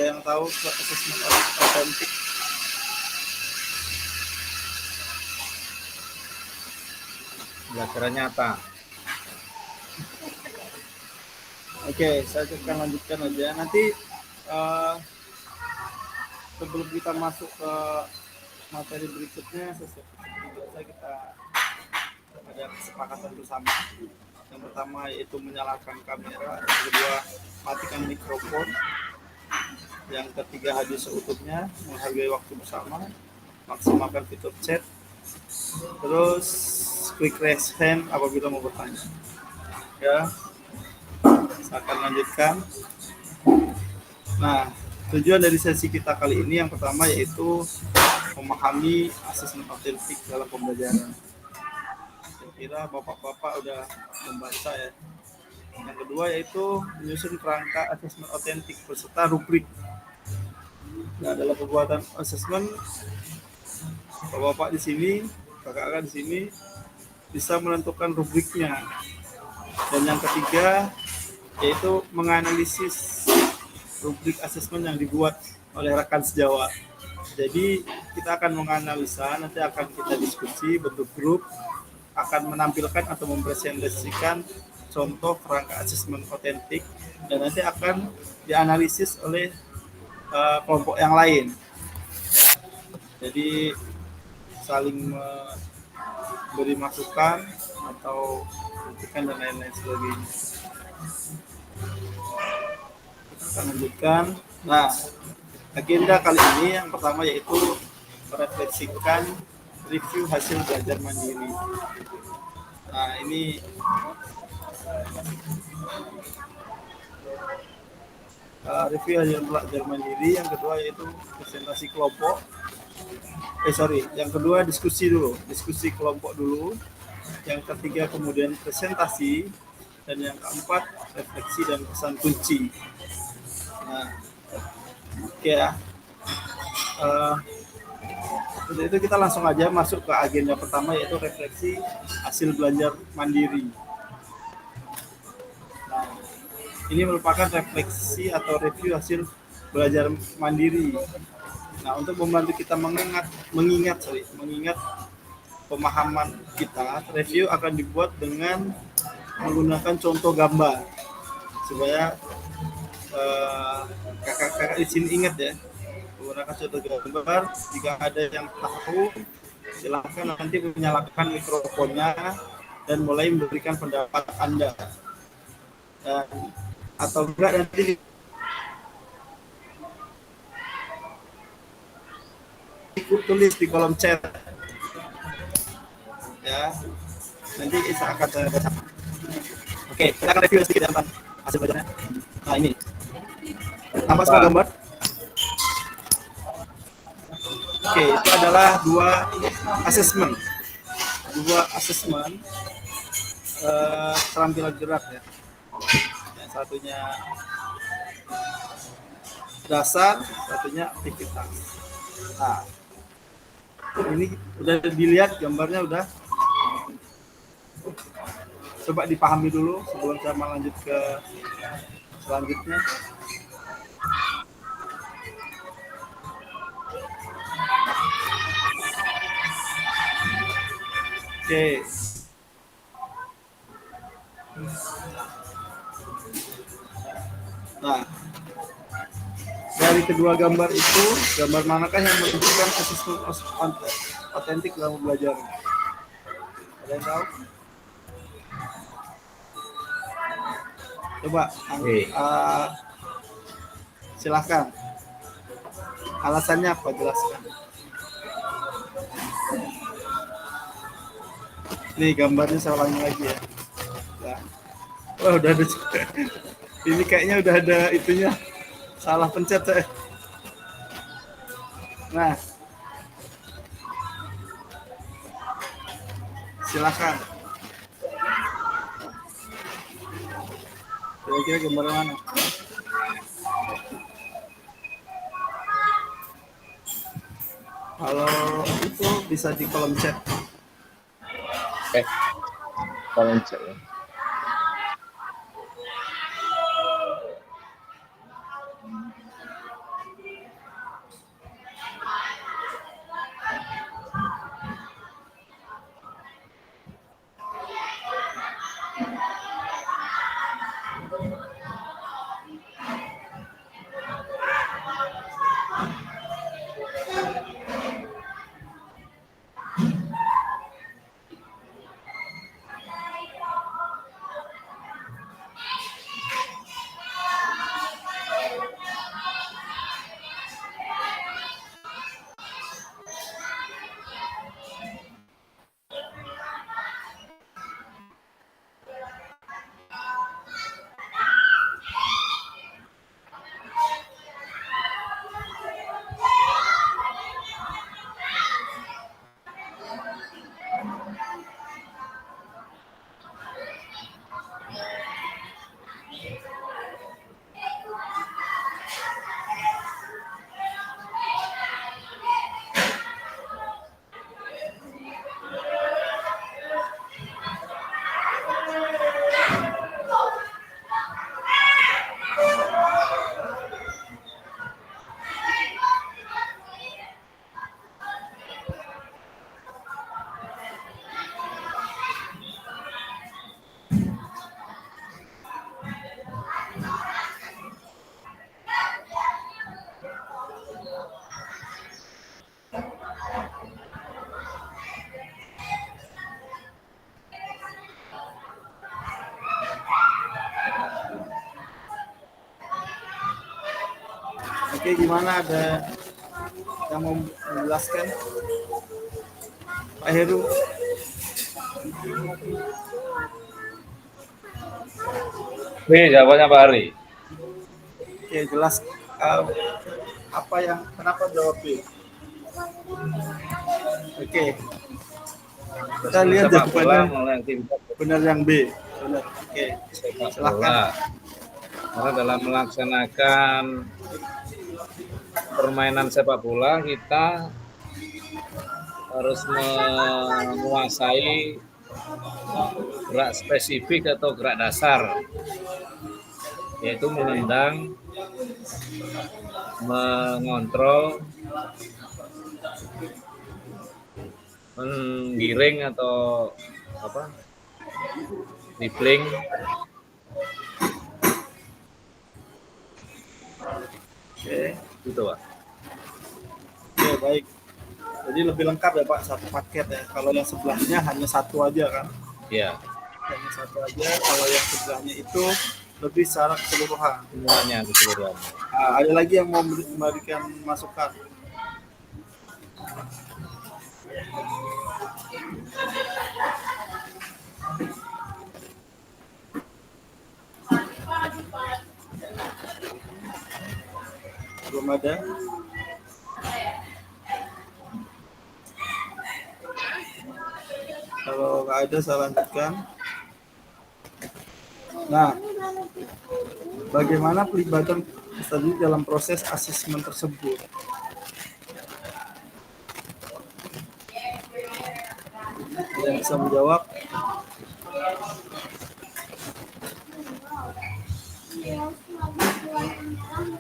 yang tahu asesmen otentik? Belajaran nyata. Oke, saya akan lanjutkan aja. Nanti sebelum kita masuk ke materi berikutnya, seperti biasa kita ada kesepakatan bersama. Yang pertama yaitu menyalakan kamera, yang kedua matikan mikrofon, yang ketiga hadir seutuhnya, menghargai waktu bersama, maksimalkan fitur chat, terus klik raise hand apabila mau bertanya. Ya, saya akan lanjutkan. Nah, tujuan dari sesi kita kali ini yang pertama yaitu memahami asesmen otentik dalam pembelajaran. Saya kira bapak-bapak udah membaca ya. Yang kedua yaitu menyusun kerangka asesmen otentik beserta rubrik. Nah, dalam pembuatan asesmen, bapak-bapak di sini, kakak-kakak di sini bisa menentukan rubriknya. Dan yang ketiga yaitu menganalisis rubrik asesmen yang dibuat oleh rekan sejawat. Jadi kita akan menganalisa, nanti akan kita diskusi bentuk grup, akan menampilkan atau mempresentasikan contoh kerangka asesmen otentik dan nanti akan dianalisis oleh kelompok yang lain. Ya. Jadi saling memberi masukan atau kritikan dan lain-lain sebagainya. Kita akan lanjutkan. Nah, agenda kali ini yang pertama yaitu merefleksikan review hasil belajar mandiri. Nah, ini review hasil belajar mandiri. Yang kedua yaitu presentasi kelompok. Yang kedua diskusi kelompok dulu. Yang ketiga kemudian presentasi. Dan yang keempat refleksi dan pesan kunci. Nah, oke ya. Untuk itu kita langsung aja masuk ke agenda pertama yaitu refleksi hasil belajar mandiri. Nah, ini merupakan refleksi atau review hasil belajar mandiri. Nah, untuk membantu kita mengingat pemahaman kita, review akan dibuat dengan menggunakan contoh gambar supaya kakak-kakak di sini ingat ya, menggunakan contoh gambar. Jika ada yang tahu, silakan nanti menyalakan mikrofonnya dan mulai memberikan pendapat Anda. Dan atau enggak nanti tulis di kolom chat ya, nanti akan saya baca. Oke, kita akan review sedikit tentang hasil belajarnya. Nah, ini tambah semua gambar. Oke, itu adalah dua asesmen keterampilan gerak ya. Yang satunya dasar, satunya aktivitas. Nah, ini udah dilihat gambarnya udah. Coba dipahami dulu sebelum saya melanjut ke selanjutnya. Oke. Nah, dari kedua gambar itu, gambar manakah yang menunjukkan asesmen otentik dalam belajar? Ada yang tahu? Coba, silahkan. Alasannya apa? Jelaskan. Nih gambarnya saya ulangi lagi ya. Nah. Oh, udah ada. Ini kayaknya udah ada itunya. Salah pencet saya. Nah, silakan. Kira-kira gambar mana? Kalau itu bisa di kolom chat. Kolom chat ya. Oke, gimana, ada yang mau menjelaskan? Pak Heru. Nih jawabannya Pak Ari. Oke, jelas. Apa yang kenapa jawab B? Oke, kita lihat Sepak bola jawabannya mulai aktivitas benar yang B. Benar. Oke, sepak silakan. bola. Karena dalam melaksanakan permainan sepak bola kita harus menguasai gerak spesifik atau gerak dasar, yaitu menendang, mengontrol, menggiring atau apa, dribbling. Oke, Gitu Pak. oke, baik. Jadi lebih lengkap ya Pak, satu paket ya. Kalau yang sebelahnya hanya satu aja kan? Ya, Hanya satu aja. Kalau yang sebelahnya itu lebih secara keseluruhan. semuanya keseluruhan. Nah, ada lagi yang mau memberikan masukan? Belum ada? Kalau nggak ada, saya lanjutkan. Nah, bagaimana pelibatan peserta didik dalam proses asesmen tersebut? Ada yang bisa menjawab?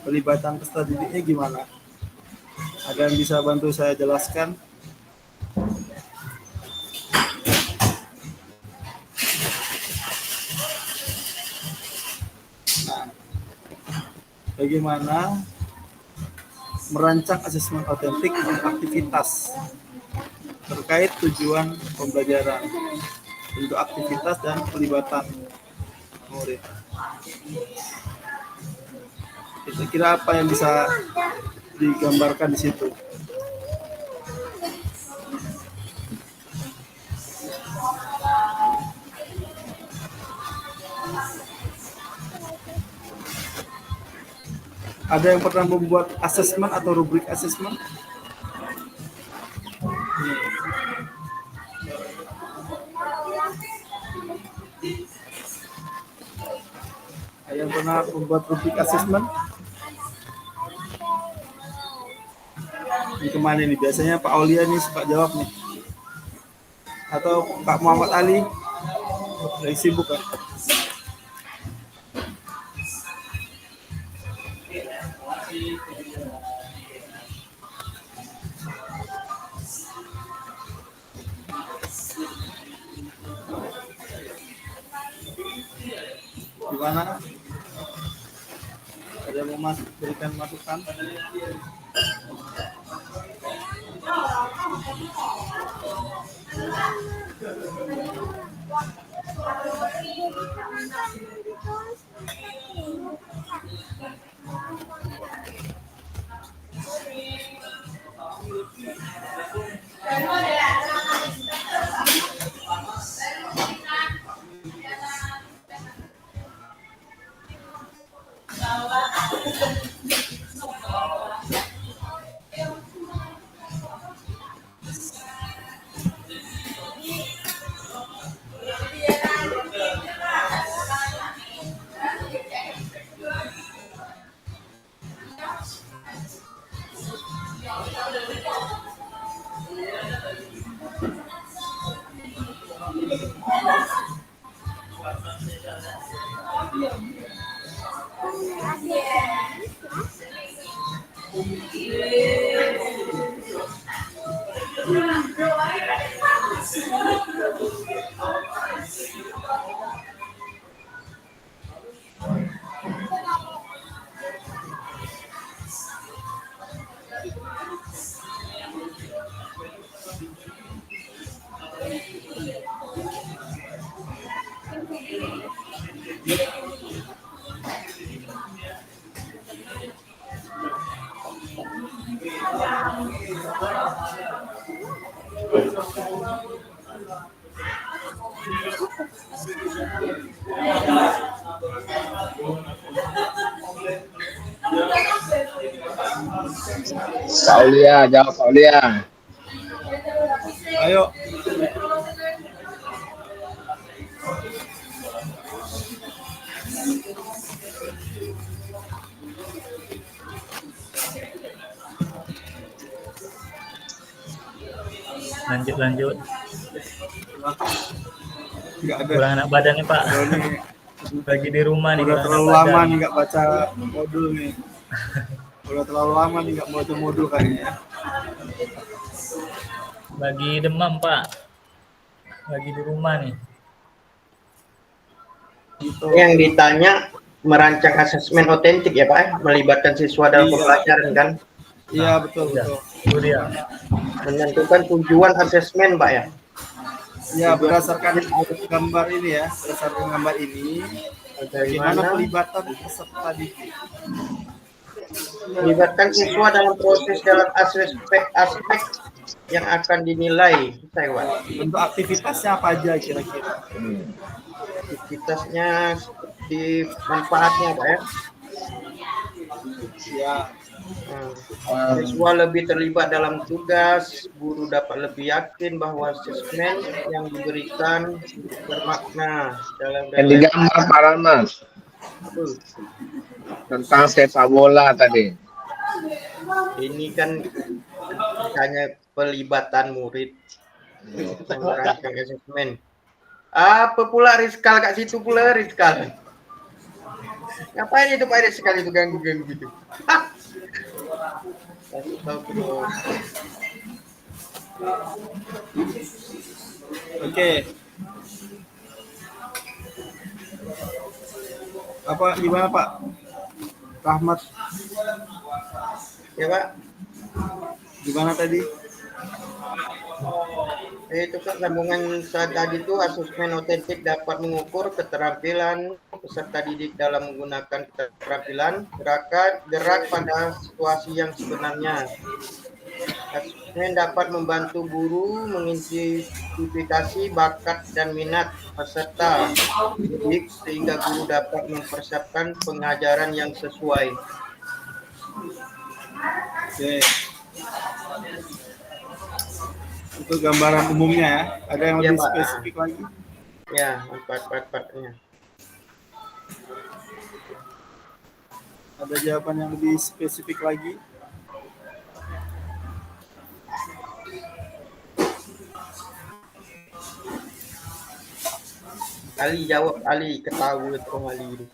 Pelibatan peserta didiknya gimana? Ada yang bisa bantu saya jelaskan? Nah, bagaimana merancang asesmen otentik dan aktivitas terkait tujuan pembelajaran, bentuk aktivitas dan pelibatan murid. Kira-kira apa yang bisa digambarkan di situ? Ada yang pernah membuat asesmen atau rubrik asesmen? Ada yang pernah membuat rubrik asesmen? Ini kemana nih? Biasanya Pak Aulia nih suka jawab nih. Atau Pak Muhammad Ali? Lagi sibuk kan? Gimana? Ada yang mau berikan masukan? Pak Ulia, jawab Pak Ulia. Ayo. Lanjut. Nggak ada. Kurang enak badan nih Pak. Kalau ini Lagi di rumah nih. udah kurang terlalu enak lama badan. nih nggak baca modul nih. Udah terlalu lama nih nggak baca modul kayaknya. Lagi demam Pak. Lagi di rumah nih. Gitu. Yang ditanya merancang asesmen otentik ya Pak, melibatkan siswa dalam Iya. pembelajaran kan, Iya betul Ya, betul. itu dia. menentukan tujuan asesmen Pak ya. Ya berdasarkan gambar ini ya, berdasarkan gambar ini, bagaimana pelibatan peserta didik. Melibatkan siswa dalam proses dalam aspek yang akan dinilai, saya Pak. Bentuk aktivitasnya apa aja kira-kira? Aktivitasnya seperti manfaatnya Pak ya. Ya, Siswa lebih terlibat dalam tugas, guru dapat lebih yakin bahwa asesmen yang diberikan bermakna dalam Yang digambar Pak Rahmat tentang sepak bola tadi. Ini kan hanya pelibatan murid merancang asesmen. Apa pula Rizkal kat situ pula Rizkal? Ngapain itu Pak Rizkal itu ganggu-ganggu gitu? oke. Apa gimana Pak Rahmat? Ya Pak, Gimana tadi? itu kan sambungan saat tadi itu asesmen otentik dapat mengukur keterampilan peserta didik dalam menggunakan keterampilan gerak pada situasi yang sebenarnya. Asesmen dapat membantu guru mengidentifikasi bakat dan minat peserta didik sehingga guru dapat mempersiapkan pengajaran yang sesuai. Oke. Itu gambaran umumnya ya. Ada yang Iya, lebih Pak. spesifik lagi? Ya, part-partnya. Ada jawaban yang lebih spesifik lagi? Ali jawab, Ali ketawa itu Ali itu.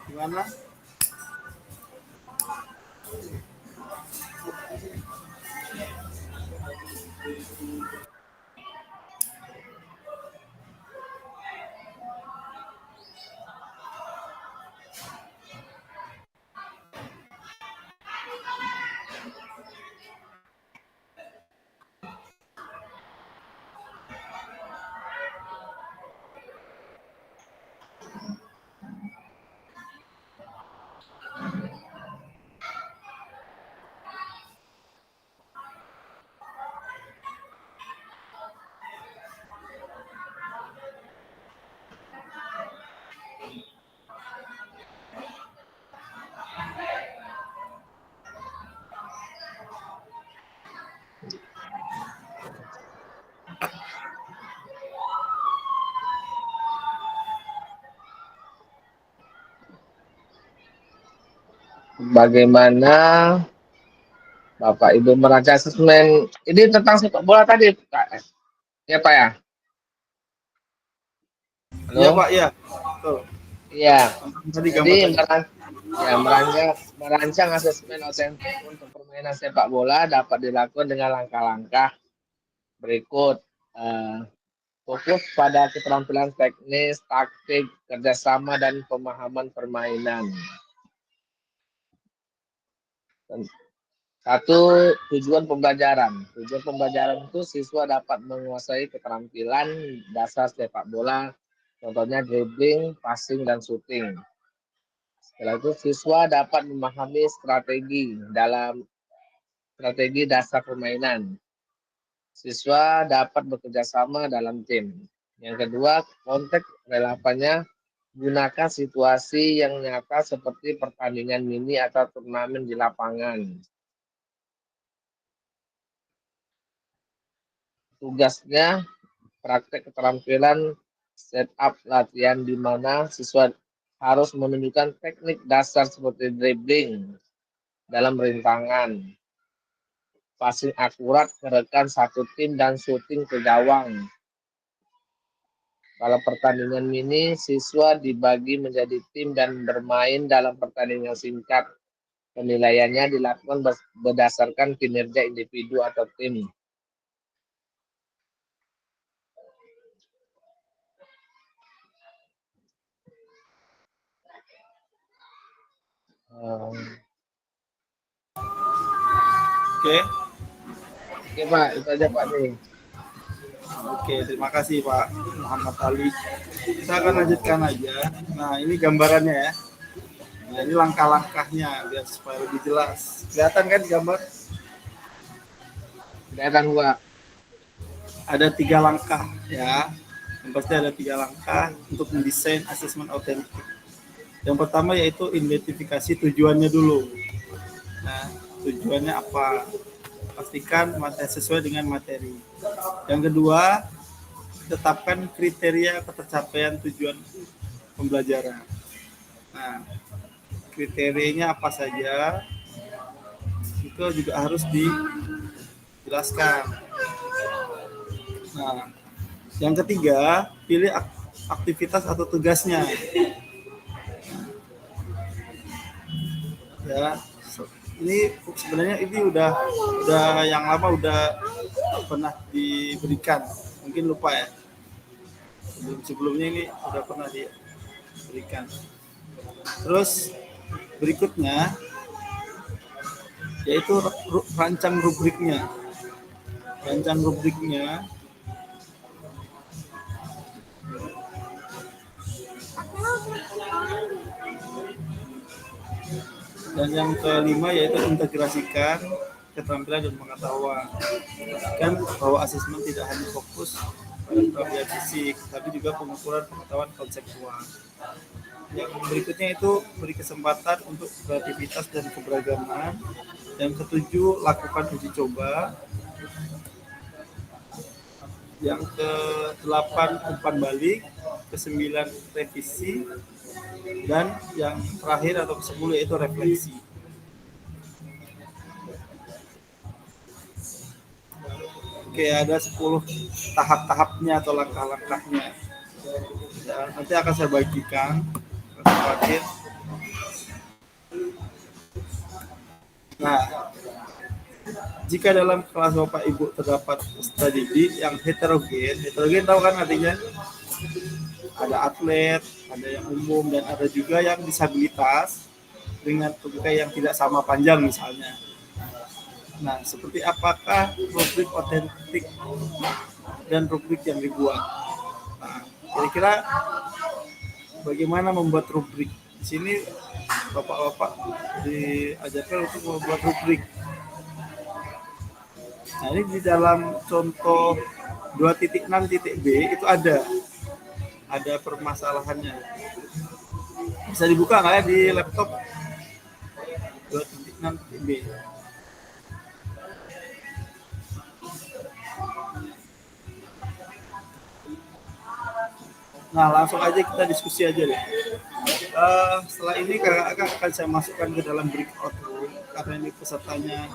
Gimana? Bagaimana Bapak Ibu merancang asesmen ini tentang sepak bola tadi, Pak? Ya Pak ya? Halo? Iya Pak, iya. Betul. Iya. Tadi Jadi gambar tadi. Ya, merancang asesmen otentik untuk permainan sepak bola dapat dilakukan dengan langkah-langkah berikut. Eh, Fokus pada keterampilan teknis, taktik, kerjasama, dan pemahaman permainan. Satu, tujuan pembelajaran. Tujuan pembelajaran itu siswa dapat menguasai keterampilan dasar sepak bola, contohnya dribbling, passing, dan shooting. Setelah itu siswa dapat memahami strategi dasar permainan. Siswa dapat bekerja sama dalam tim. Yang kedua, konteks relevannya gunakan situasi yang nyata seperti pertandingan mini atau turnamen di lapangan. Tugasnya praktek keterampilan setup latihan di mana siswa harus menunjukkan teknik dasar seperti dribbling dalam rintangan, passing akurat ke rekan satu tim, dan shooting ke gawang. Kalau pertandingan mini, siswa dibagi menjadi tim dan bermain dalam pertandingan singkat. Penilaiannya dilakukan berdasarkan kinerja individu atau tim. Oke. Oke Pak, itu aja Pak nih. Oke, terima kasih Pak Muhammad Ali. Kita akan lanjutkan aja. Nah, ini gambarannya ya. Nah, ini langkah-langkahnya biar supaya lebih jelas. Kelihatan kan gambar? Kelihatan Pak. Ada 3 langkah ya. Yang pasti ada 3 langkah untuk mendesain asesmen autentik. Yang pertama yaitu identifikasi tujuannya dulu. Nah, tujuannya apa? Pastikan materi sesuai dengan materi. Yang kedua, tetapkan kriteria ketercapaian tujuan pembelajaran. Nah, kriterianya apa saja? Itu juga harus dijelaskan. Nah, yang ketiga, pilih aktivitas atau tugasnya. Ya, ini sebenarnya ini udah yang lama udah pernah diberikan, mungkin lupa ya. Sebelumnya ini udah pernah diberikan. Terus berikutnya yaitu rancang rubriknya. Rancang rubriknya dan yang kelima yaitu integrasikan keterampilan dan pengetahuan. Kan bahwa asesmen tidak hanya fokus pada keterampilan fisik, tapi juga pengukuran pengetahuan konseptual. Yang berikutnya itu beri kesempatan untuk kreativitas dan keberagaman. Yang ketujuh, lakukan uji coba. Yang ke-8, umpan balik. Ke-9, revisi. Dan yang terakhir atau ke-10 yaitu refleksi. Oke, ada 10 tahap-tahapnya atau langkah-langkahnya. Ya, nanti akan saya bagikan. Nah, jika dalam kelas Bapak Ibu terdapat peserta didik yang heterogen tahu kan artinya? Ada atlet, ada yang umum, dan ada juga yang disabilitas dengan tubuh yang tidak sama panjang misalnya. Nah, seperti apakah rubrik otentik dan rubrik yang dibuat? Nah, kira-kira bagaimana membuat rubrik? Di sini Bapak-bapak diajarkan untuk membuat rubrik. Nah, ini di dalam contoh 2.6.b itu ada permasalahannya. Bisa dibuka nggak ya di laptop 2.6.b? Nah, langsung aja kita diskusi aja deh. Setelah ini kakak akan saya masukkan ke dalam breakout room karena ini pesertanya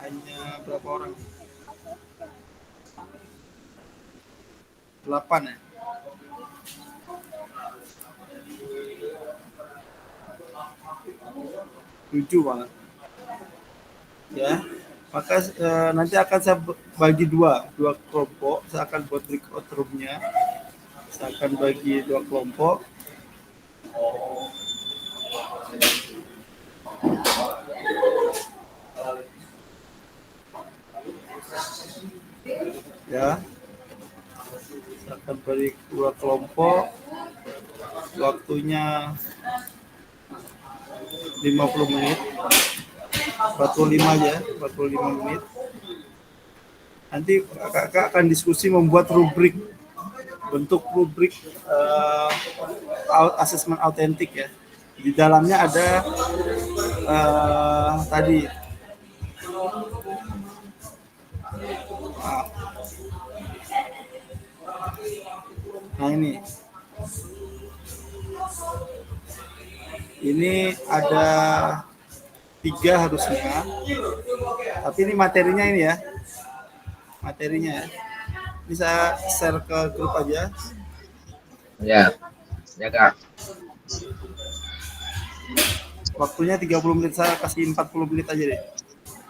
hanya berapa orang? 8 ya. 7 malah. Ya, maka nanti akan saya bagi dua kelompok. Saya akan buat breakout room-nya. Saya akan bagi 2 kelompok. Ya, saya akan bagi 2 kelompok. Waktunya 50 menit. 45 aja, 45 menit. Nanti kakak akan diskusi membuat rubrik, bentuk rubrik asesmen autentik ya. Di dalamnya ada tadi nah ini ada 3 harusnya, tapi ini materinya ini ya, materinya. Ini saya share ke grup aja. Ya, ya Kak. Waktunya 30 menit, saya kasih 40 menit aja deh.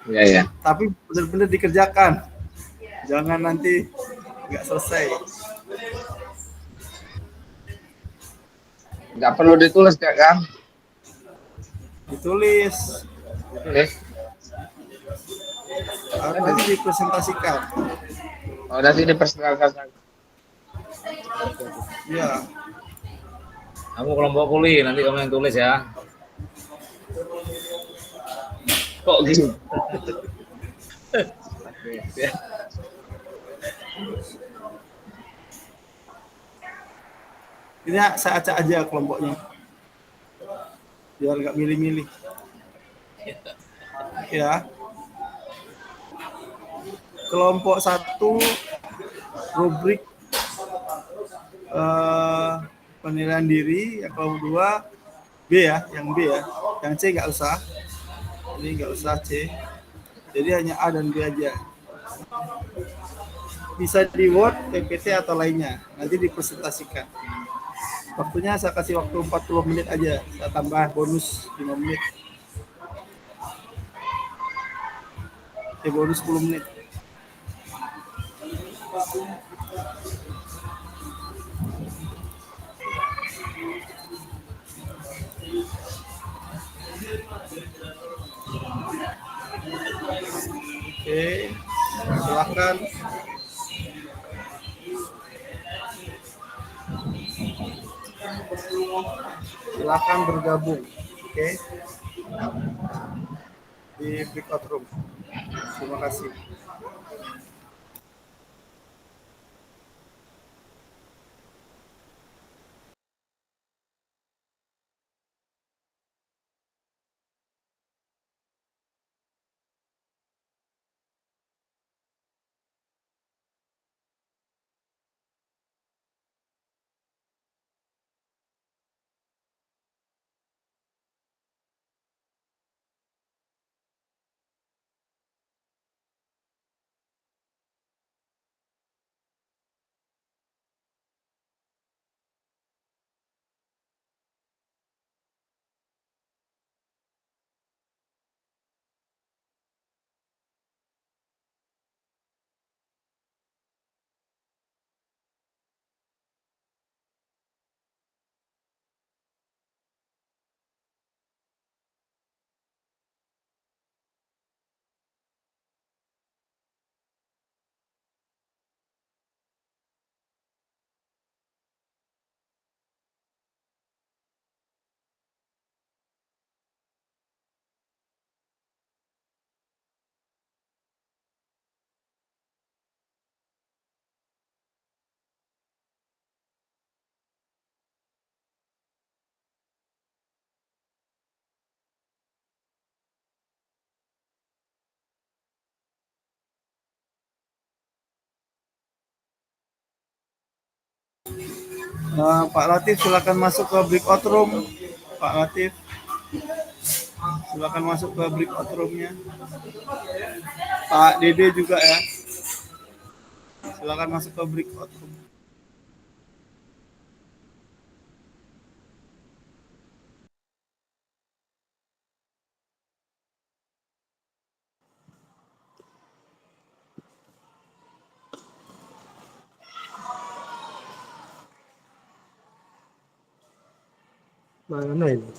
Ya, ya. Tapi benar-benar dikerjakan. Jangan nanti nggak selesai. Nggak perlu ditulis Kak, Kang. Ditulis. Ditulis. Nanti dipresentasikan. Oh, nanti dipresentasikan. Iya. Kamu kelompok kuli, nanti kamu yang tulis ya. Kok gitu? Ini saya acak aja kelompoknya. Biar nggak milih-milih. Ya. Kelompok 1 rubrik penilaian diri, yang kelompok 2 B ya, yang B ya. Yang C nggak usah. Ini nggak usah C. Jadi hanya A dan B aja. Bisa di Word, PPT atau lainnya. Nanti dipresentasikan. Waktunya saya kasih waktu 40 menit aja. Saya tambah bonus 5 menit. Bonus 10 menit. Oke, silakan. Silakan bergabung, oke? Di breakout room. Terima kasih. Pak Latif, silakan masuk ke breakout room. Pak Latif, silakan masuk ke breakout room-nya. Pak Dede juga ya. Silakan masuk ke breakout room. Mana ini?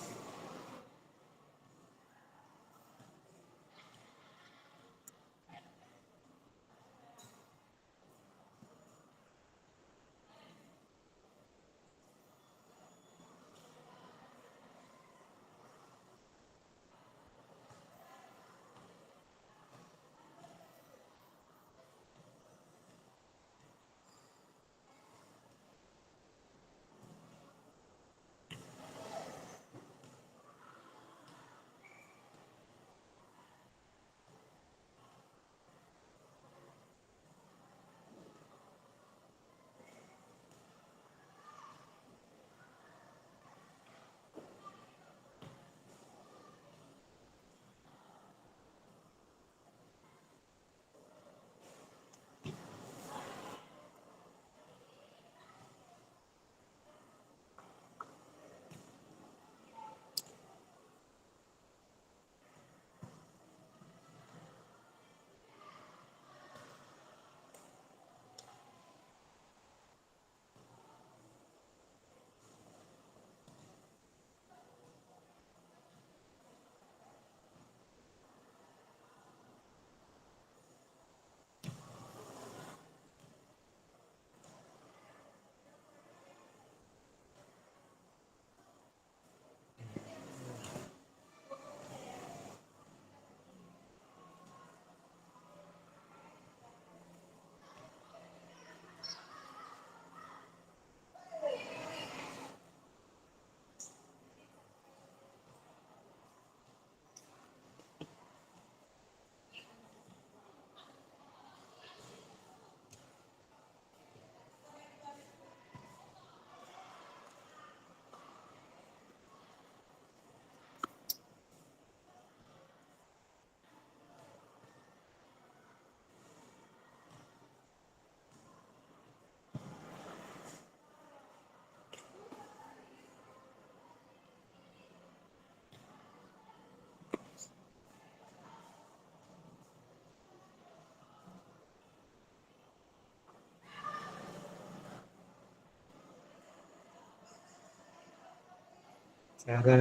Cara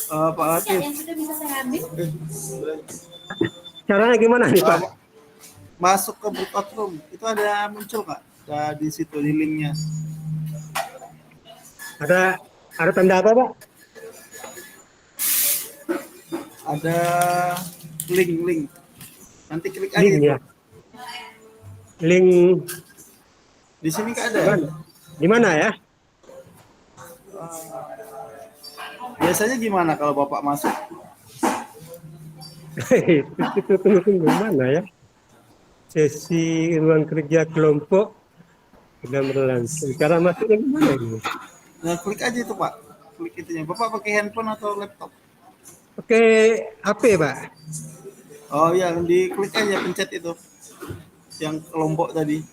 Pak Latif, caranya gimana nih Pak? masuk ke breakout room itu ada muncul nggak? Ada di situ di linknya. Ada tanda apa Pak? Ada link. Nanti klik aja. Link itu. ya. Link Di sini nggak ada. di mana ya? Biasanya gimana kalau Bapak masuk? Tunggu mana ya? Sesi ruang kerja kelompok sudah berlangsung. Cara masuknya gimana ini? Nah, klik aja itu Pak. Klik itunya. Bapak pakai handphone atau laptop? Oke, HP Pak. Oh iya, diklik aja pencet itu. Yang kelompok tadi.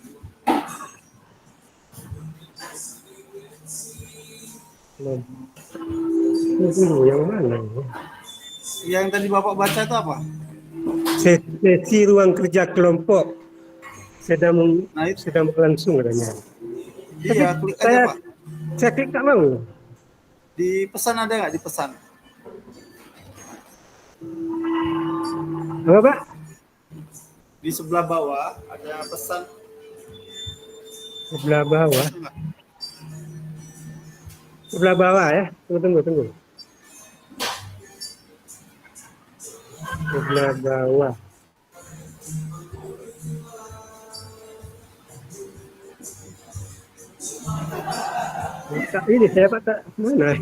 Tunggu, yang mana ini? Yang tadi Bapak baca itu apa? Sesi ruang kerja kelompok sedang Nah, itu. sedang berlangsung katanya. Iya, klik aja Pak. Saya klik tak mau. Di pesan ada nggak di pesan? Apa Pak? Di sebelah bawah ada pesan. Sebelah bawah. Sebelah bawah ya. Tunggu. Sebelah bawah. Ini saya Pak tak mana?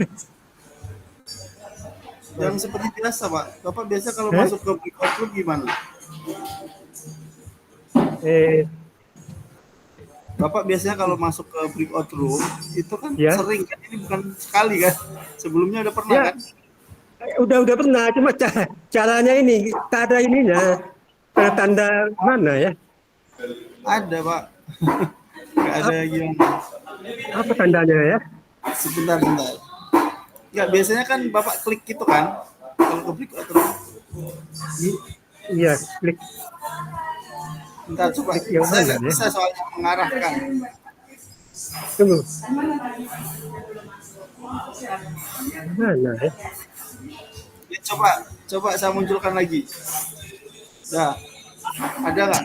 Yang seperti biasa Pak. Bapak biasa kalau masuk ke breakout room gimana? Bapak biasanya kalau masuk ke breakout room itu kan Ya. sering kan, ini bukan sekali kan? Sebelumnya udah pernah Ya. kan? Udah pernah, cuma caranya ini tak ada ininya. Tanda mana ya? Ada Pak. Nggak ada gimana? Apa tandanya ya? Sebentar. Nggak, biasanya kan Bapak klik gitu kan? Kalau ke breakout room. Iya, klik. Bentar, coba. Yang Saya mana, nggak ya? bisa soalnya mengarahkan. Tunggu. Mana ya? Ya, coba saya munculkan lagi. Dah, ada nggak?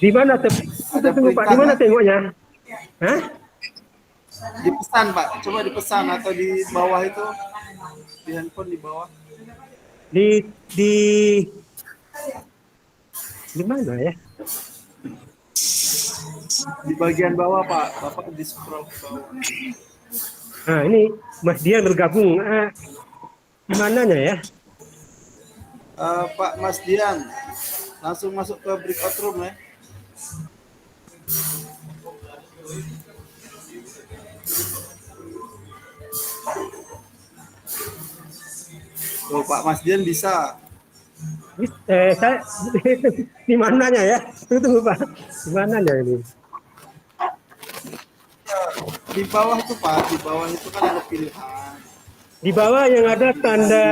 Di mana Ada tunggu Pak, perintah di mana nggak? tengoknya? Hah? Di pesan Pak, coba di pesan atau di bawah itu, di handphone di bawah. Di mana ya? Di bagian bawah Pak, Bapak di scroll ke bawah. Nah, ini Mas Dian bergabung. Di mananya ya? Pak Mas Dian, langsung masuk ke breakout room ya. Tuh Pak Mas Dian bisa. Saya di mananya ya? Tunggu Pak. Di mananya ini? Di bawah itu Pak, di bawah itu kan ada pilihan. Di bawah yang ada tanda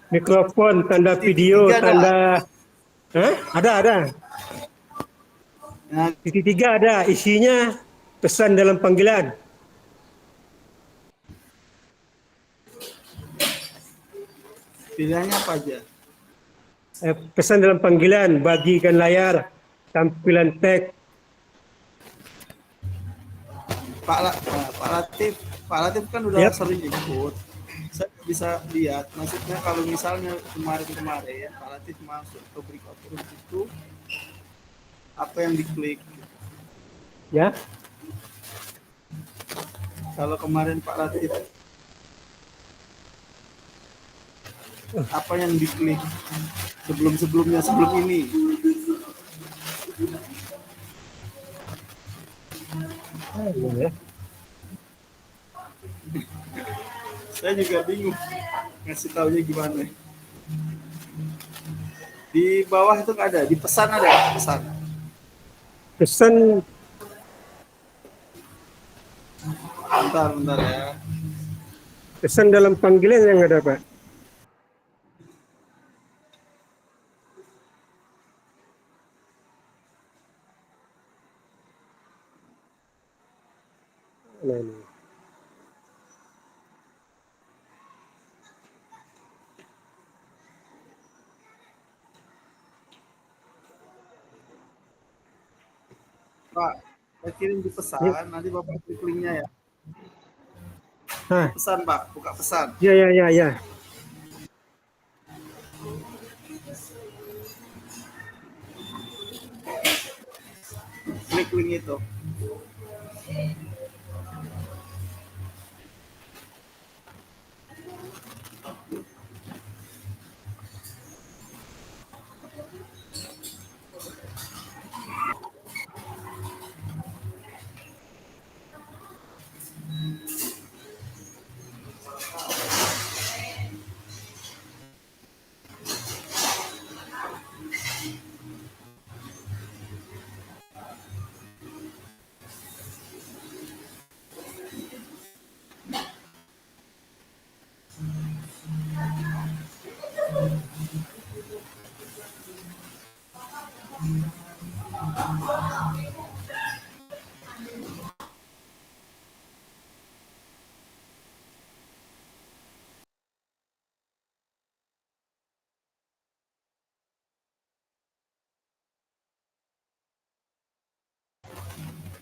mikrofon, tanda video, Titik tiga ada. tanda Hah? Ada. Nah, Titik 3 ada, isinya pesan dalam panggilan. pilihannya apa aja? Pesan dalam panggilan, bagikan layar, tampilan teks. Pak Latif kan udah Yap. sering ikut. Saya bisa lihat, maksudnya kalau misalnya kemarin Pak Latif masuk ke breakout room itu apa yang diklik? Ya, Kalau kemarin Pak Latif apa yang diklik sebelum ini? ya. Saya juga bingung ngasih taunya gimana. Di bawah itu nggak ada, di pesan ada pesan. Pesan Bentar ya. pesan dalam panggilan yang ada Pak. Nah, ini. Pak, saya kirim di pesan, nanti Bapak klik linknya ya. Hah, Pesan Pak, buka pesan. ya. Klik link itu.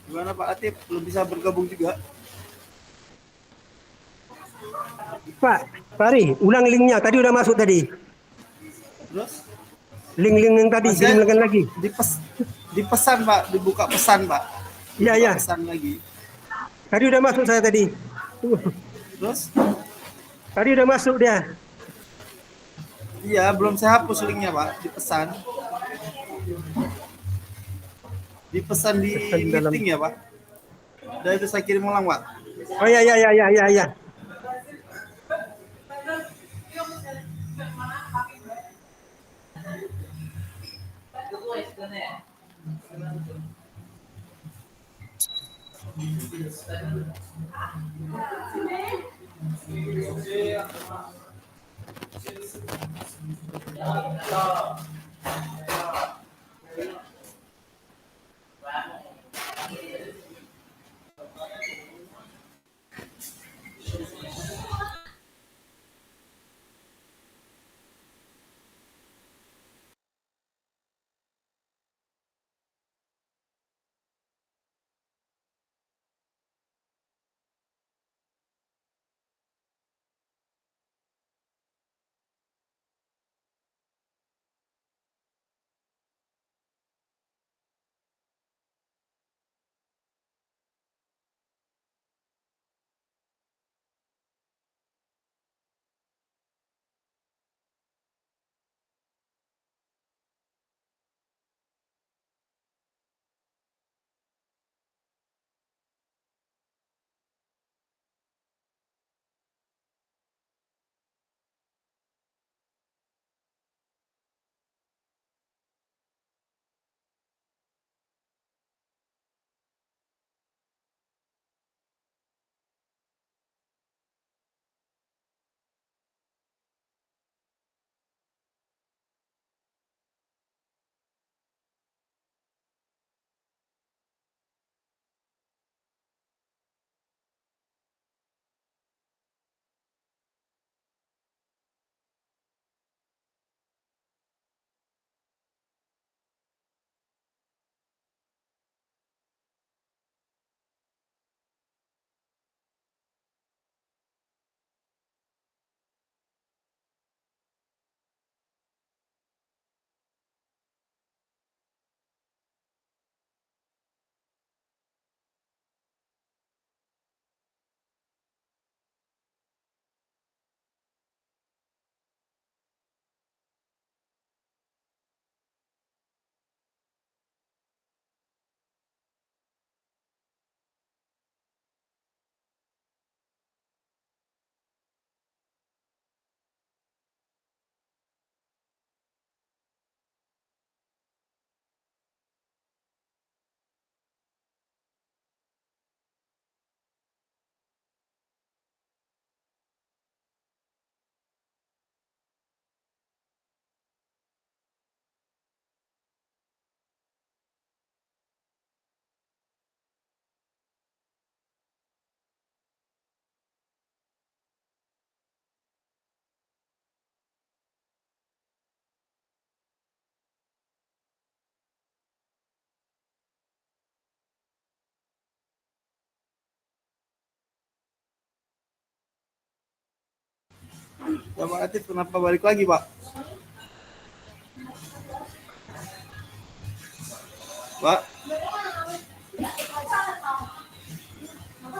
Gimana Pak Latif? Belum bisa bergabung juga? Pak, Pari, ulang linknya. Tadi udah masuk tadi. Terus? Link yang tadi, Masih diulangi lagi. di pesan Pak, dibuka pesan Pak. Iya, Dibuka iya. Pesan lagi. Tadi udah masuk saya tadi. Terus? Tadi udah masuk dia. Iya, belum saya hapus linknya Pak, di pesan. Di pesan di Pesan dalam- meeting ya Pak. Dan itu saya kirim ulang Pak. Oh ya. Bapak Latif kenapa balik lagi, Pak? Pak,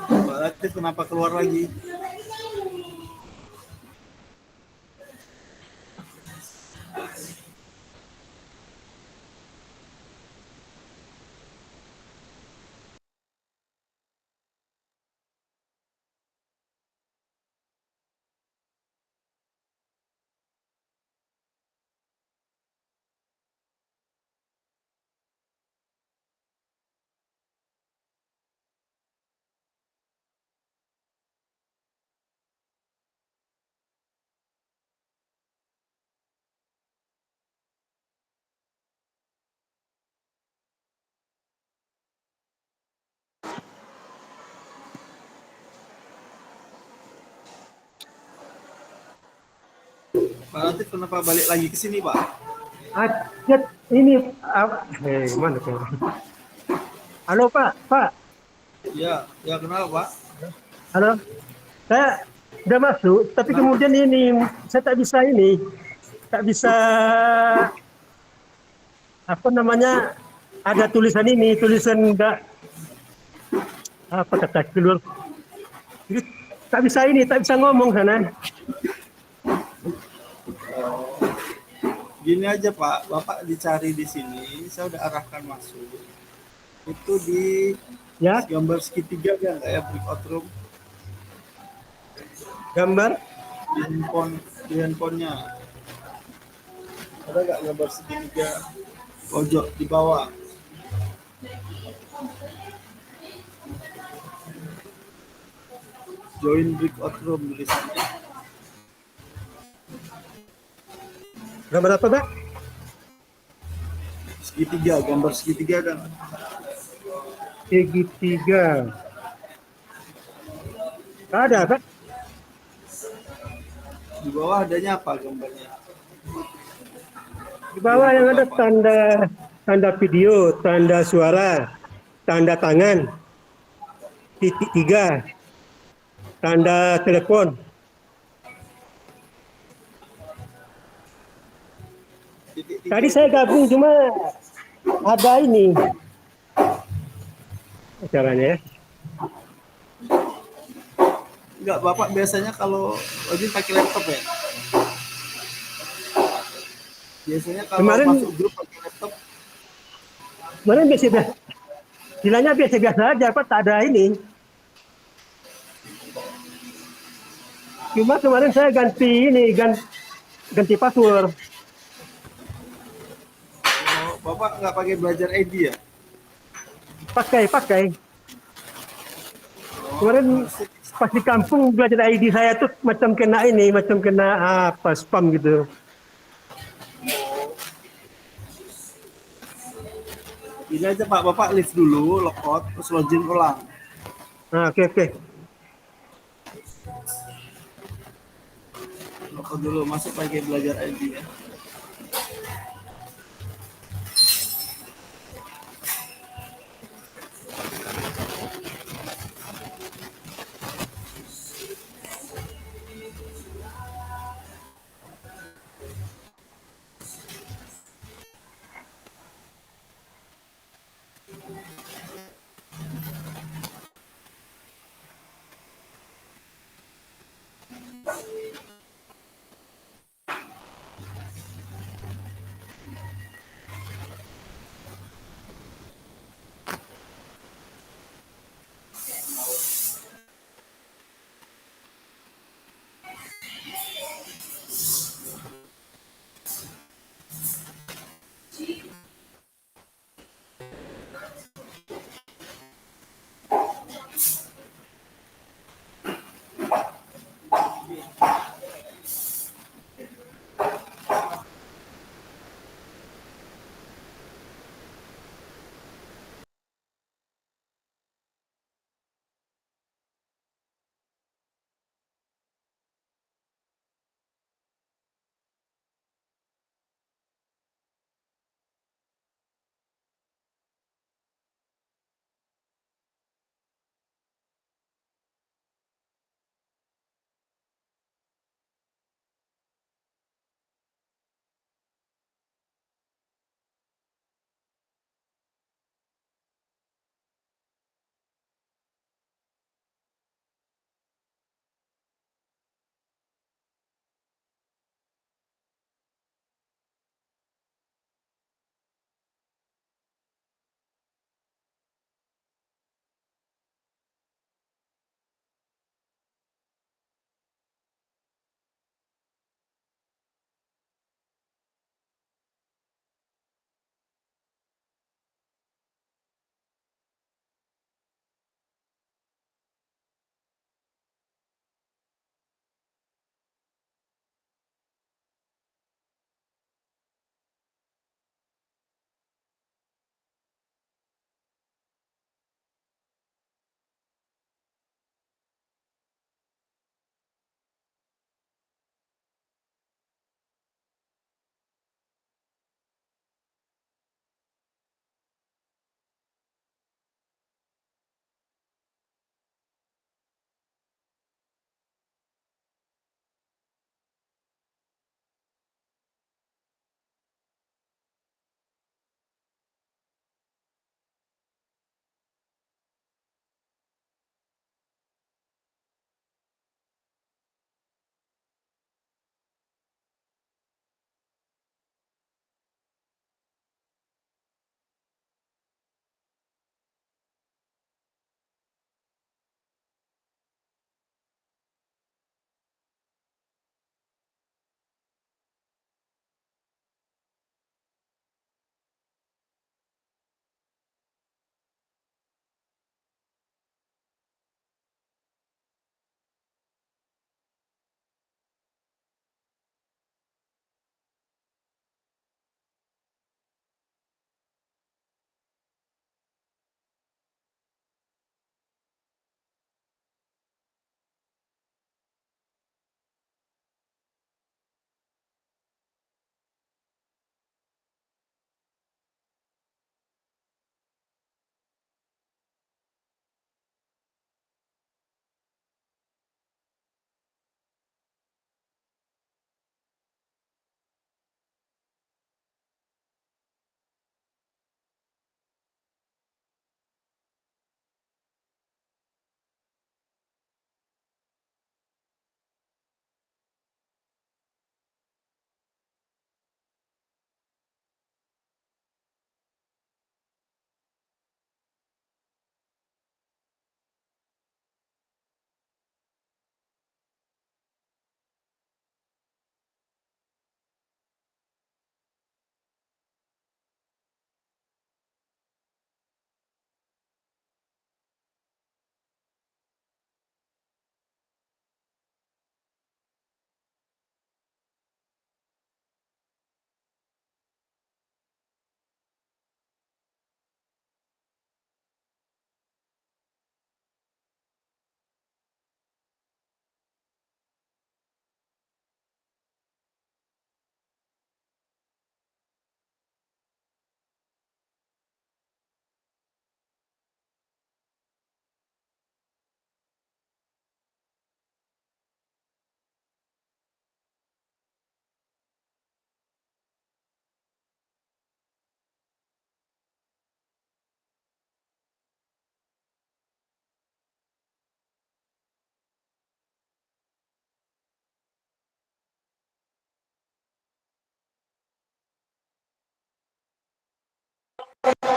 Pak Latif kenapa keluar lagi? Pak Latif kenapa balik lagi ke sini, Pak? Acet ini mana tuh? Halo Pak, Ya kenapa, Pak? halo. Saya udah masuk, tapi kemudian ini saya tak bisa apa namanya, ada tulisan enggak apa kata keluar. Jadi, tak bisa ngomong sana. Gini aja, Pak. Bapak dicari di sini, saya udah arahkan masuk. Itu di Ya, gambar segitiga kan, ya, breakout room gambar di handphonenya. Ada nggak gambar segitiga pojok di bawah? Join breakout room tulisannya. gambar apa, Pak? Segitiga, gambar segitiga kan? Segitiga. Ada, Pak? Di bawah adanya apa gambarnya? Di bawah yang ada tanda video, tanda suara, tanda tangan, titik 3, tanda telepon. Titik-titik. Tadi saya gabung cuma ada ini caranya ya. Enggak, Bapak biasanya kalau lagi pakai laptop ya? Biasanya kalau Kemarin- masuk grup pakai laptop, Kemarin biasa-biasa, bilangnya biasa-biasa aja, Pak, tak ada ini. Cuma kemarin saya ganti password. Bapak nggak pakai belajar ID ya? Pakai. Kemarin pas di kampung belajar ID saya tuh macam kena apa spam gitu. Ini aja Pak, Bapak lift dulu, logout, terus login ulang. Nah, oke. Logout dulu, masuk pakai belajar ID ya.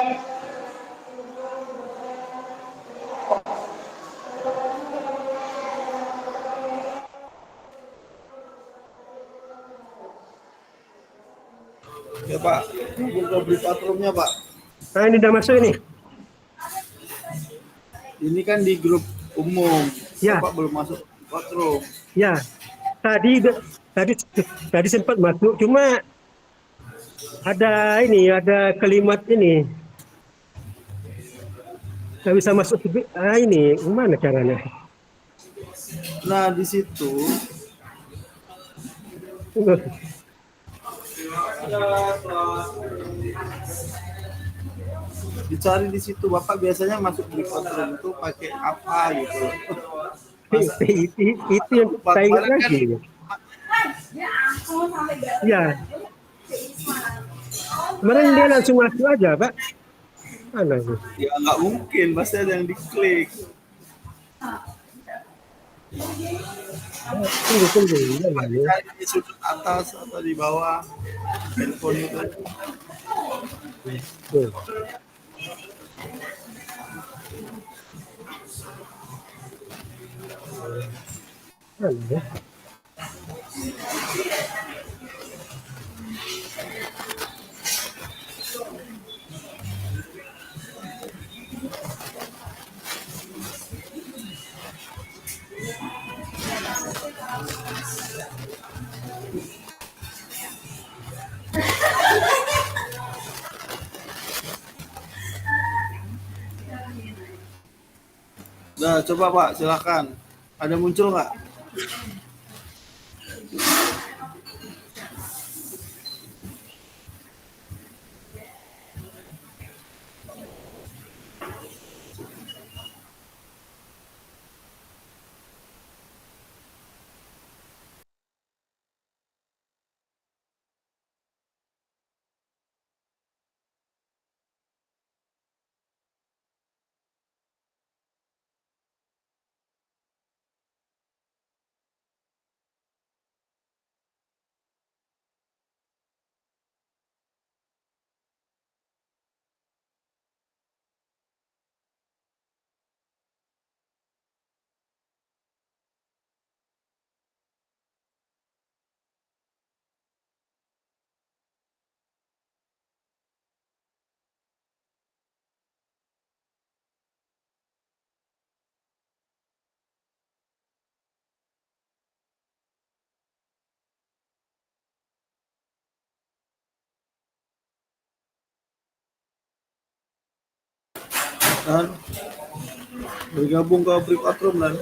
Ya Pak, buka berita roomnya Pak. Nah, ini udah masuk ini. Ini kan di grup umum. Ya. Bapak belum masuk room. Ya, tadi tadi tadi sempat masuk, cuma ada kalimat ini nggak bisa masuk. Ini gimana caranya? Nah, di situ dicari di situ. Bapak biasanya masuk di room itu pakai apa gitu. Masa Itu yang Pak, saya ingat kemarin kan lagi. Ya, kemarin dia langsung masuk aja, Pak. Mana sih? ya nggak mungkin, pasti ada yang diklik. Tunggu, ya, Pak, ya. dicari di sudut atas atau di bawah handphone itu. Tuh. Mana ya? Nah, coba Pak, silakan. Ada muncul nggak? Dan bergabung ke privat room dan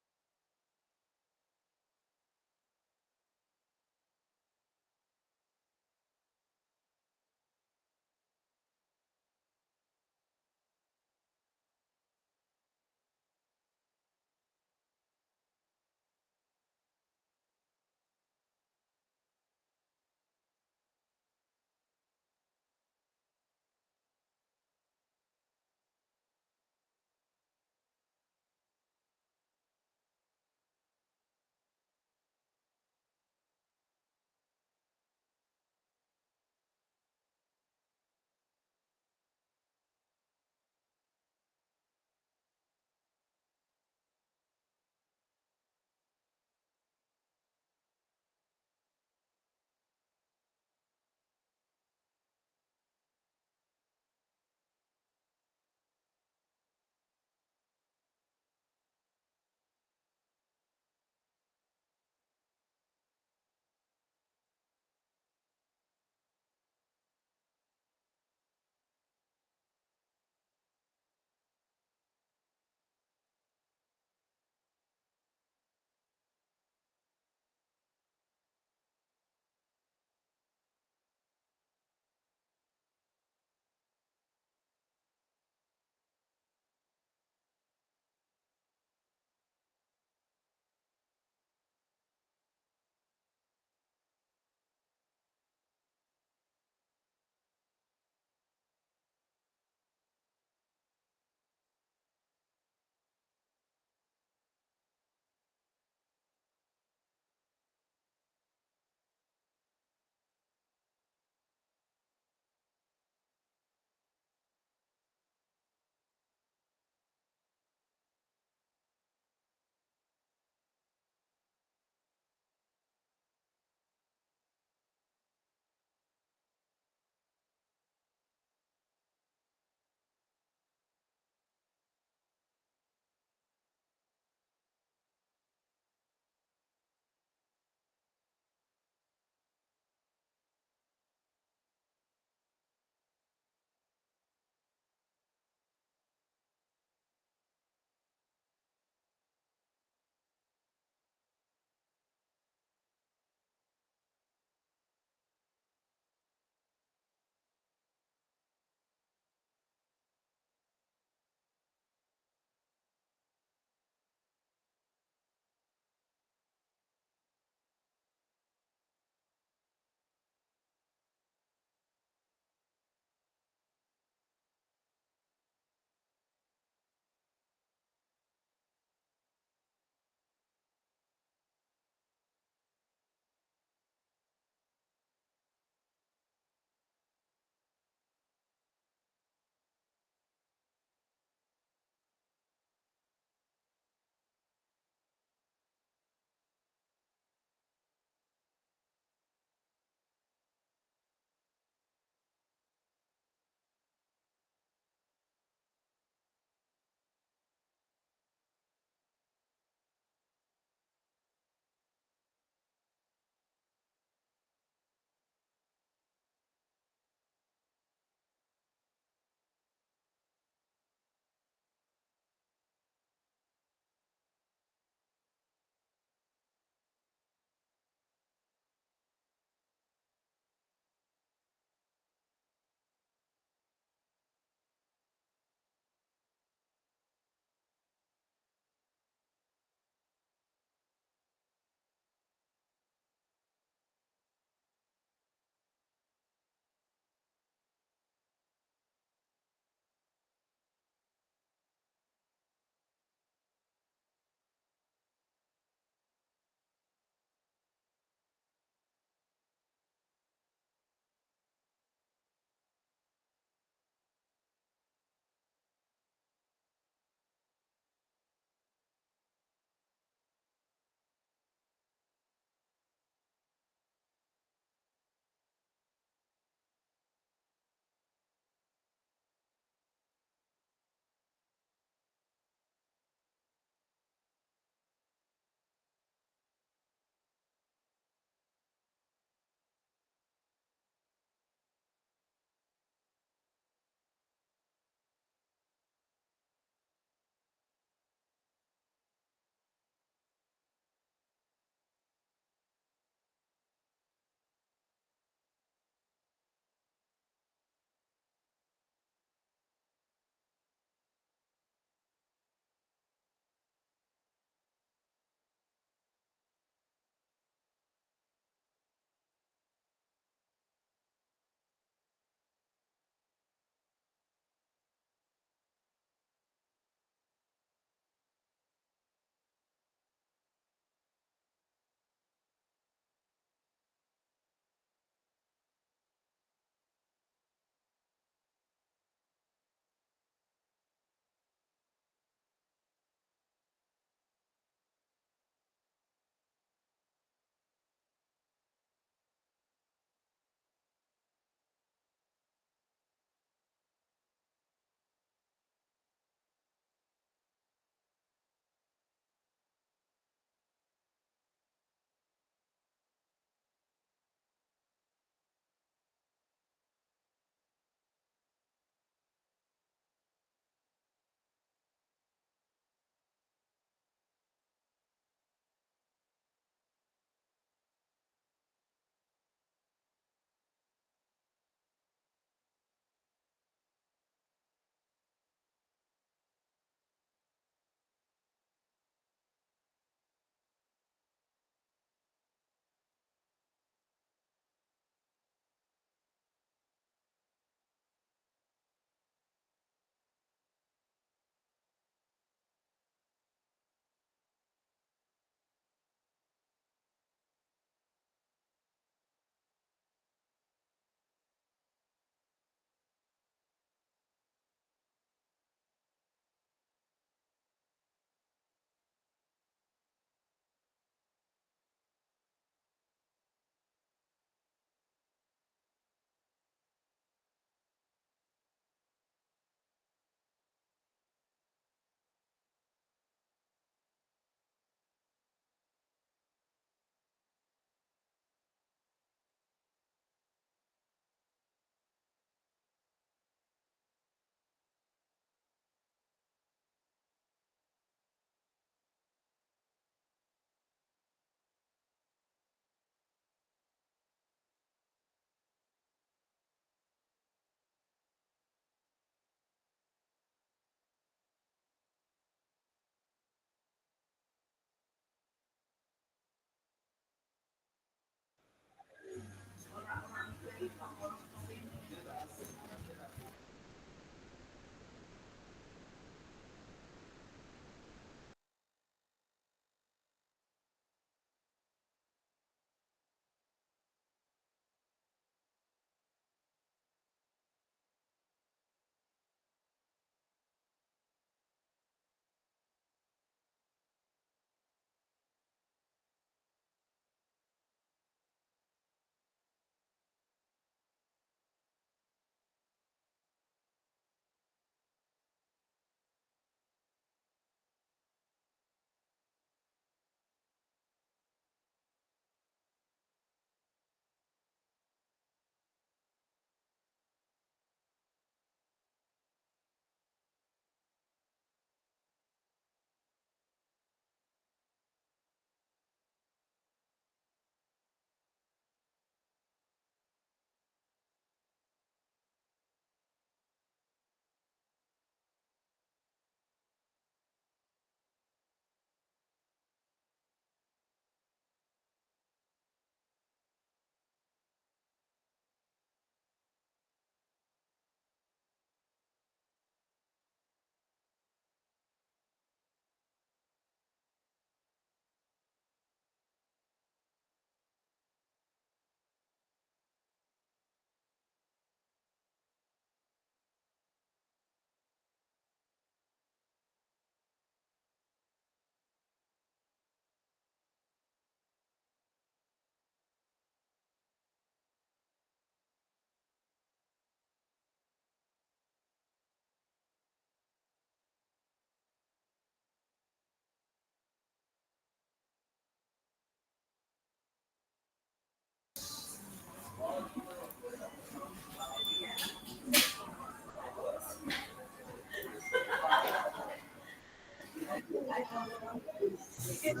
Sabar.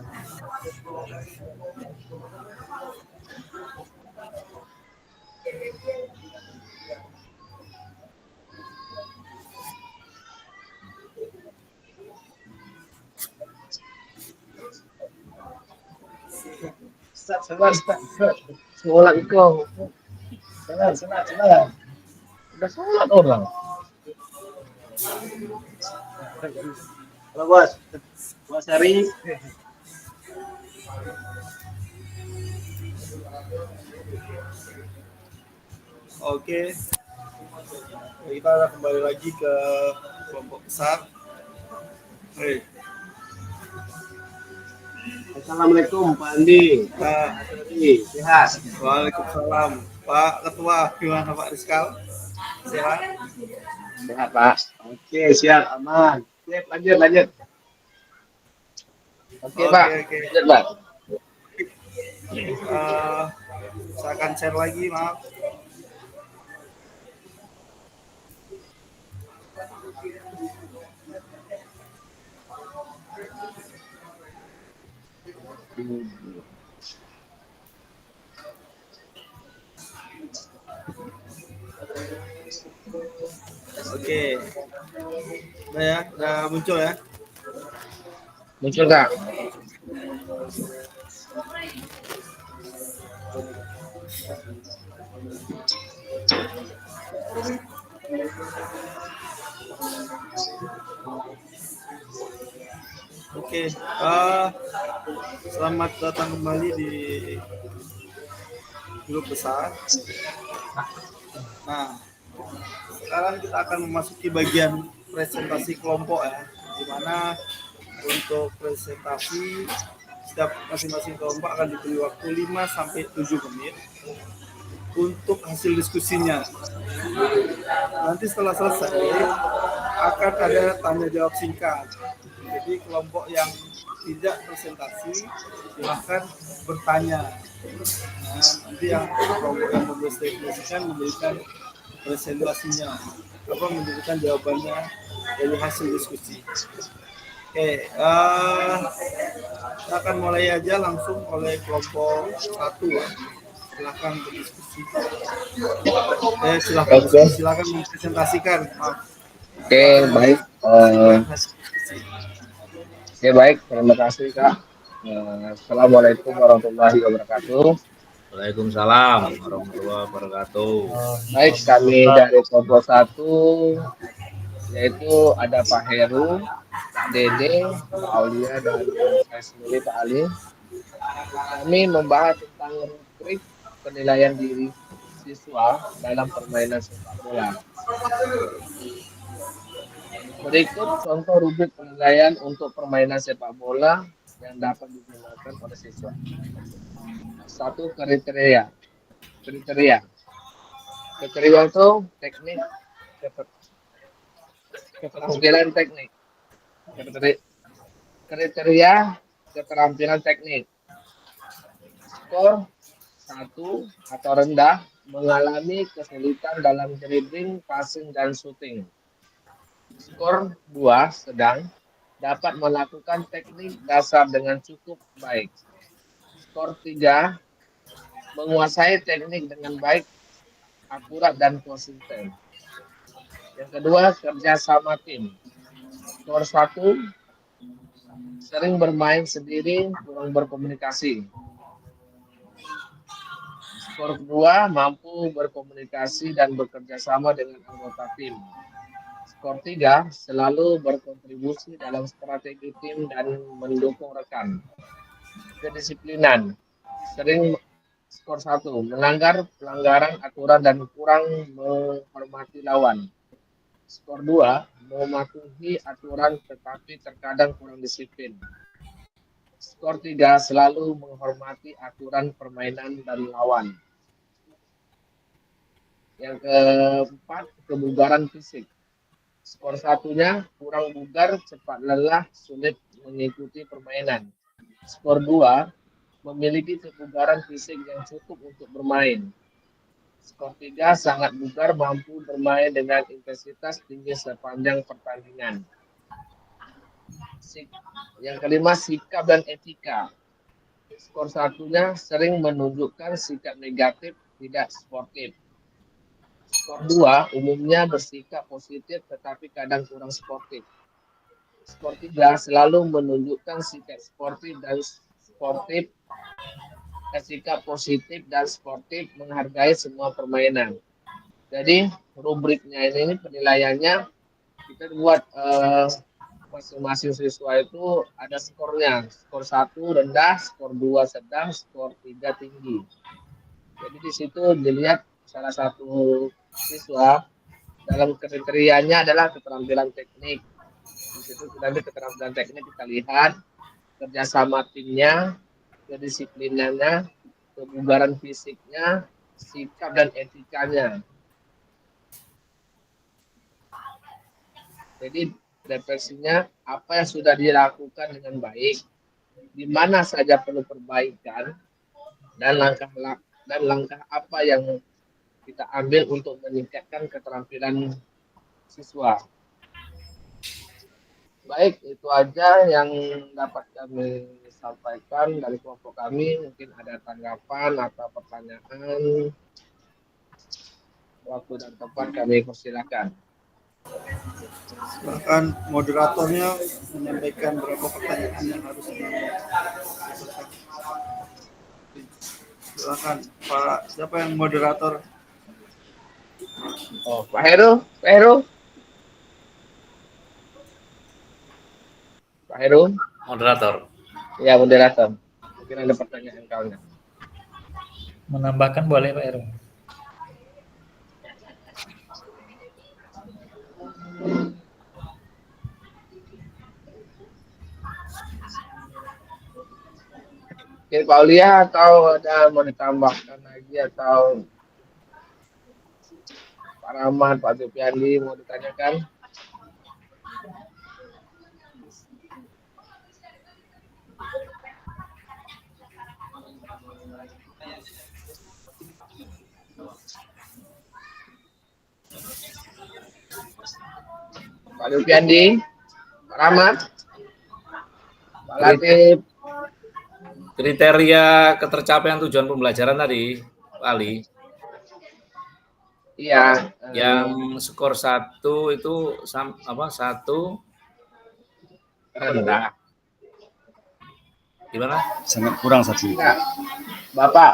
Sholat kau. Sabar. Udah sholat orang. Halo bos, bos Hari. Oke, kita kembali lagi ke kelompok besar. Assalamualaikum Pak Andi. Nah, Sehat. Waalaikumsalam. Pak Ketua, gimana Pak Rizkal? Sehat? Sehat Pak. Oke siap aman. Siap lanjut. Oke, Pak. Oke. Lanjut, Pak. Saya akan share lagi, maaf. Oke. Udah muncul ya. Muncul, Kak. Oke. Selamat datang kembali di grup besar. Nah, sekarang kita akan memasuki bagian presentasi kelompok ya, di mana untuk presentasi setiap masing-masing kelompok akan diberi waktu 5 sampai 7 menit untuk hasil diskusinya. Nanti setelah selesai akan ada tanya jawab singkat. Jadi kelompok yang tidak presentasi silahkan bertanya. Nah, nanti yang kelompok yang mempresentasikan memberikan presentasinya, memberikan jawabannya dari hasil diskusi. Oke, kita akan mulai aja langsung oleh kelompok 1 ya. Silakan berdiskusi. Silakan mempresentasikan. Maaf. Oke, baik. Terima kasih, Kak. Assalamualaikum warahmatullahi wabarakatuh. Waalaikumsalam warahmatullahi wabarakatuh. Baik, kami dari kelompok 1 yaitu ada Pak Heru, Pak Dede, Pak Aulia, dan saya sendiri Pak Ali. Kami membahas tentang rubrik penilaian diri siswa dalam permainan sepak bola. Berikut contoh rubrik penilaian untuk permainan sepak bola yang dapat digunakan oleh siswa. 1. Kriteria itu teknik, keterampilan teknik. Kriteria keterampilan teknik. Skor 1 atau rendah, mengalami kesulitan dalam dribbling, passing, dan shooting. Skor 2 sedang, dapat melakukan teknik dasar dengan cukup baik. Skor 3 menguasai teknik dengan baik, akurat, dan konsisten. Yang kedua, kerja sama tim. Skor 1 sering bermain sendiri, kurang berkomunikasi. Skor 2 mampu berkomunikasi dan bekerja sama dengan anggota tim. Skor 3 selalu berkontribusi dalam strategi tim dan mendukung rekan. Kedisiplinan. Skor 1 melanggar pelanggaran aturan dan kurang menghormati lawan. Skor 2 mematuhi aturan tetapi terkadang kurang disiplin. Skor 3 selalu menghormati aturan permainan dan lawan. Yang keempat, kebugaran fisik. Skor 1-nya kurang bugar, cepat lelah, sulit mengikuti permainan. Skor 2 memiliki kebugaran fisik yang cukup untuk bermain. Skor 3 sangat bugar, mampu bermain dengan intensitas tinggi sepanjang pertandingan. Yang kelima, sikap dan etika. Skor 1-nya sering menunjukkan sikap negatif, tidak sportif. Skor 2 umumnya bersikap positif tetapi kadang kurang sportif. Skor 3 selalu menunjukkan sikap sportif dan sportif, sikap positif dan sportif, menghargai semua permainan. Jadi rubriknya ini penilaiannya kita buat masing-masing siswa itu ada skornya. Skor 1 rendah, skor 2 sedang, skor 3 tinggi. Jadi di situ dilihat salah satu siswa dalam kriterianya adalah keterampilan teknik. Di situ nanti keterampilan teknik kita lihat kerjasama timnya, kedisiplinannya, kebugaran fisiknya, sikap dan etikanya. Jadi refleksinya apa yang sudah dilakukan dengan baik, di mana saja perlu perbaikan, dan langkah apa yang kita ambil untuk meningkatkan keterampilan siswa. Baik, itu aja yang dapat kami sampaikan dari kelompok kami. Mungkin ada tanggapan atau pertanyaan. Waktu dan tempat kami persilakan. Silakan moderatornya menyampaikan berapa pertanyaan yang harus diselesaikan. Silakan Pak, siapa yang moderator? Oh, Pak Heru, Pak Heru. Pak Heru. Moderator. Ya, moderator. Mungkin ada pertanyaan kawan. Menambahkan boleh Pak Heru. Oke, Pak Aulia, atau ada mau ditambahkan lagi atau Pak Rahmat, Pak Zulfiandi mau ditanyakan? Pak Zulfiandi, Pak Rahmat, Pak Latif. Kriteria ketercapaian tujuan pembelajaran tadi, Pak Ali. Iya. Yang skor 1 itu 1 rendah. Gimana? Sangat kurang 1. Enggak. Bapak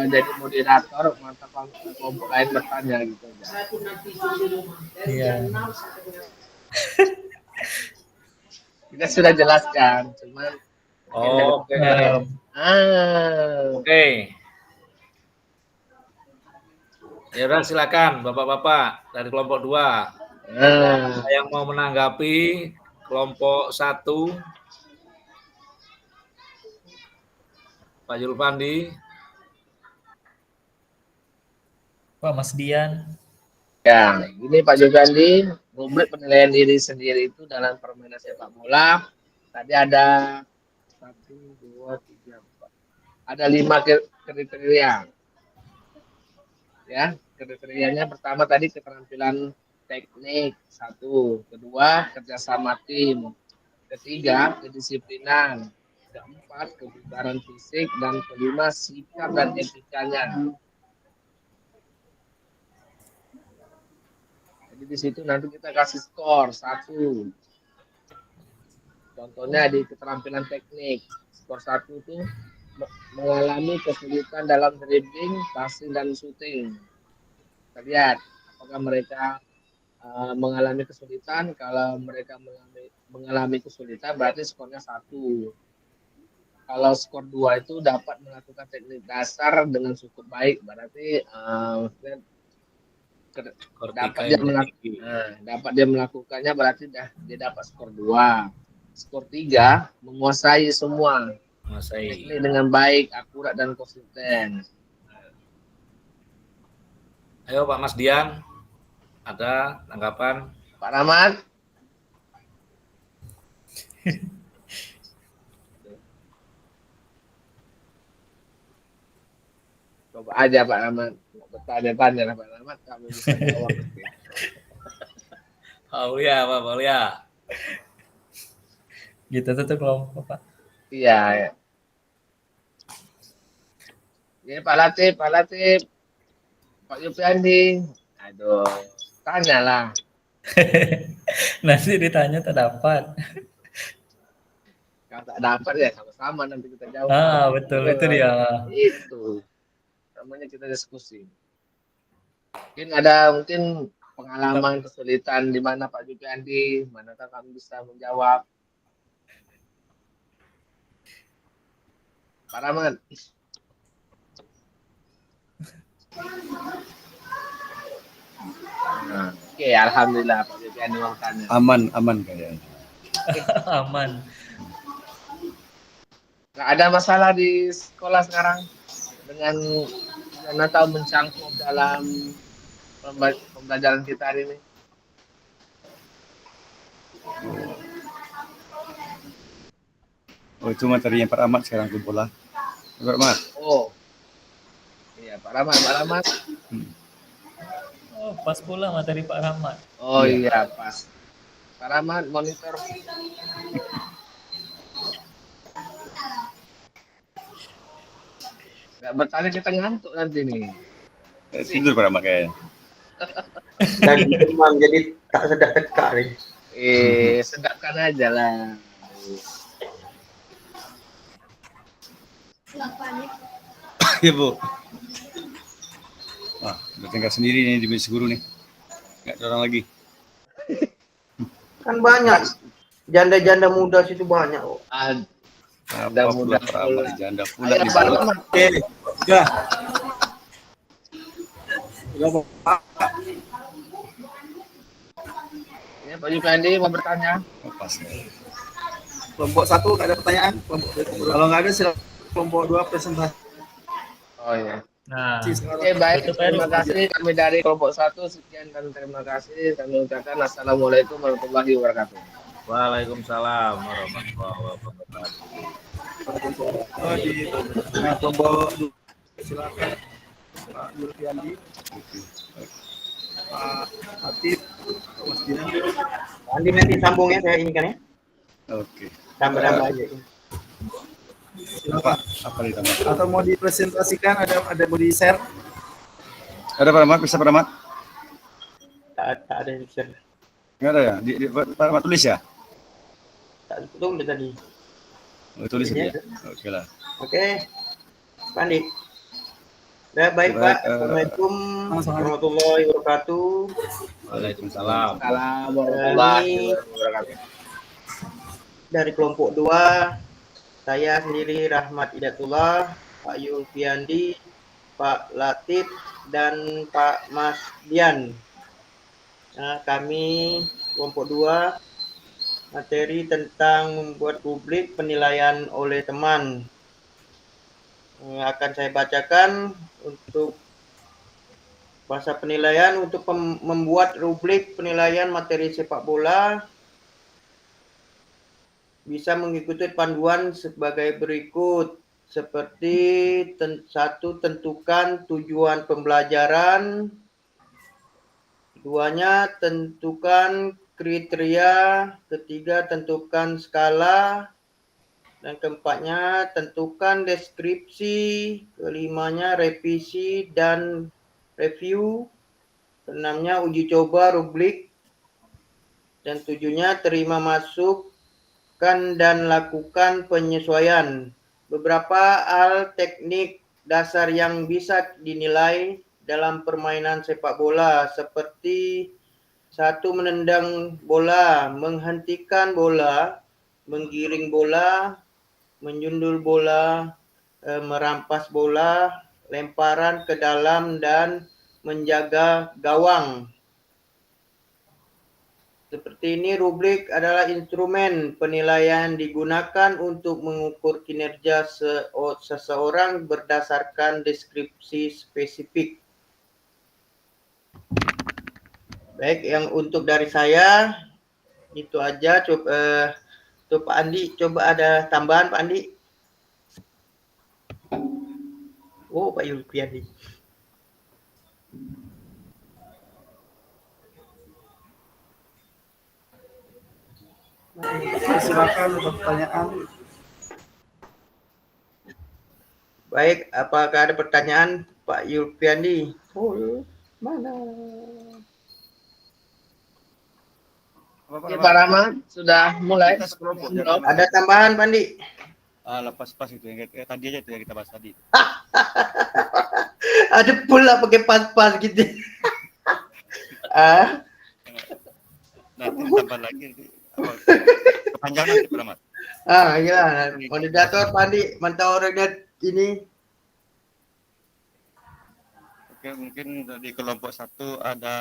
jadi moderator, mantap kelompok lain bertanya gitu. Iya. Kita sudah jelaskan, cuman Oke. Oke. Ya udah silakan Bapak-bapak dari kelompok 2. Yang mau menanggapi kelompok 1. Pak Zulfandi. Pak Mas Dian. Ya, ini Pak Zulfandi, rubrik penilaian diri sendiri itu dalam permainan sepak bola. Tadi ada 1, 2, 3, 4. Ada 5 kriteria. Ya, kriterianya pertama tadi keterampilan teknik 1, kedua kerjasama tim, ketiga kedisiplinan, keempat kebugaran fisik, dan kelima sikap dan etikanya. Jadi di situ nanti kita kasih skor 1. Contohnya di keterampilan teknik, skor 1 itu mengalami kesulitan dalam dribbling, passing, dan shooting. Kita lihat apakah mereka mengalami kesulitan. Kalau mereka mengalami kesulitan berarti skornya 1. Kalau skor 2 itu dapat melakukan teknik dasar dengan cukup baik, berarti dapat dia melakukannya, berarti dia dapat skor 2. Skor 3 menguasai semua. Teknik dengan baik, akurat, dan konsisten. Ayo Pak Mas Dian, ada tanggapan? Pak Rahmat. Coba aja Pak Rahmat, bertanya-tanya lah Pak Rahmat, kami bisa jawab. Pak Aulia. Gitu tuh kelompok Pak. Iya. Ya. Ini Pak Latif, Pak Yupiandi. Aduh, tanyalah. Nanti ditanya tak dapat. Kalau tak dapat ya sama-sama nanti kita jawab. Betul itu dia. Itu namanya kita diskusi. Mungkin pengalaman kesulitan di mana Pak Yupiandi, manakah kami bisa menjawab. Pak Rahmat. Nah, oke, alhamdulillah Pak Yupiandi mau tanya. Aman kayaknya. Aman. Nggak ada masalah di sekolah sekarang dengan atau mencangkup dalam pembelajaran kita hari ini. Oh, itu materinya Pak Ahmad sekarang ke bola. Pak Ahmad. Oh, iya Pak Rahmat. Oh, pas pula materi Pak Rahmat. Oh iya pas. Pak Rahmat monitor. Nggak bertanya kita ngantuk nanti nih. Tidur Pak Ahmad kayaknya. Dan demam jadi tak sedap tekak nih. Sedapkan aja lah. Iya Bu. Wah, udah tinggal sendiri nih di Mesir Guru nih. Nggak ada orang lagi. Kan banyak janda-janda muda situ banyak. Oh. Ada muda Pak Ahmad janda pula Ayo, di Pak bawah. Rahmat. Oke, udah. Udah Pak. Ya, Pak Yupiandi mau bertanya. Oh, pas ya. Kelompok 1 nggak ada pertanyaan. Kalau nggak ada silakan kelompok 2 presentasi. Oh iya. Nah, Oke, baik. Tutup, Terima Erik. kasih kami dari kelompok 1. Sekian dan terima kasih. Kami ucapkan Assalamualaikum warahmatullahi wabarakatuh. Waalaikumsalam warahmatullahi wabarakatuh. Oh, di kelompok 2 silakan Pak Yulfiandi, Pak Hatip, Mas Dian. Nanti sambung ya, saya ini kan ya. Oke. Tambah-tambah aja. Silakan. Apa ditambah? Atau mau dipresentasikan, ada mau di share? Ada Pak Ahmad, bisa Pak Ahmad? Tak ada yang bisa. Nggak ada ya? Pak Ahmad tulis ya? Tak tulis tadi. Oh, tulis Iya. aja. Oke lah. Oke, Pandi. Ya, baik Pak. Assalamualaikum warahmatullahi wabarakatuh. Waalaikumsalam. Assalamualaikum warahmatullahi wabarakatuh. Dari kelompok 2, saya sendiri Rahmat Idatullah, Pak Yulfiandi, Pak Latif, dan Pak Mas Dian. Nah, kami kelompok 2 materi tentang membuat publik penilaian oleh teman. Akan saya bacakan untuk bahasa penilaian untuk membuat rubrik penilaian materi sepak bola bisa mengikuti panduan sebagai berikut. Seperti 1. Tentukan tujuan pembelajaran. 2-nya tentukan kriteria. 3. Tentukan skala. Dan 4-nya tentukan deskripsi. 5-nya revisi dan review. 6-nya uji coba rubrik. Dan 7-nya terima masukan dan lakukan penyesuaian. Beberapa hal teknik dasar yang bisa dinilai dalam permainan sepak bola seperti 1. Menendang bola, menghentikan bola, menggiring bola, menjundul bola, merampas bola, lemparan ke dalam dan menjaga gawang. Seperti ini, rubrik adalah instrumen penilaian digunakan untuk mengukur kinerja seseorang berdasarkan deskripsi spesifik. Baik, yang untuk dari saya itu aja. Coba tuh Pak Andi, coba ada tambahan Pak Andi. Oh, Pak Yulfiandi. silakan untuk pertanyaan. Baik, apakah ada pertanyaan Pak Yulpiandi? Oh, mana? Oke, Pak Rahmat sudah mulai. Kita sekelompok ya. Belum? Ada tambahan, Pandi? Lepas-pas itu yang tadi aja itu yang kita bahas tadi. Ada pula pakai pas-pas gitu. Nanti tambah lagi nanti. Kepanjangan nanti Pak Rahmat. Iya, moderator Pandi, mantau orang ini. Oke, mungkin di kelompok 1 ada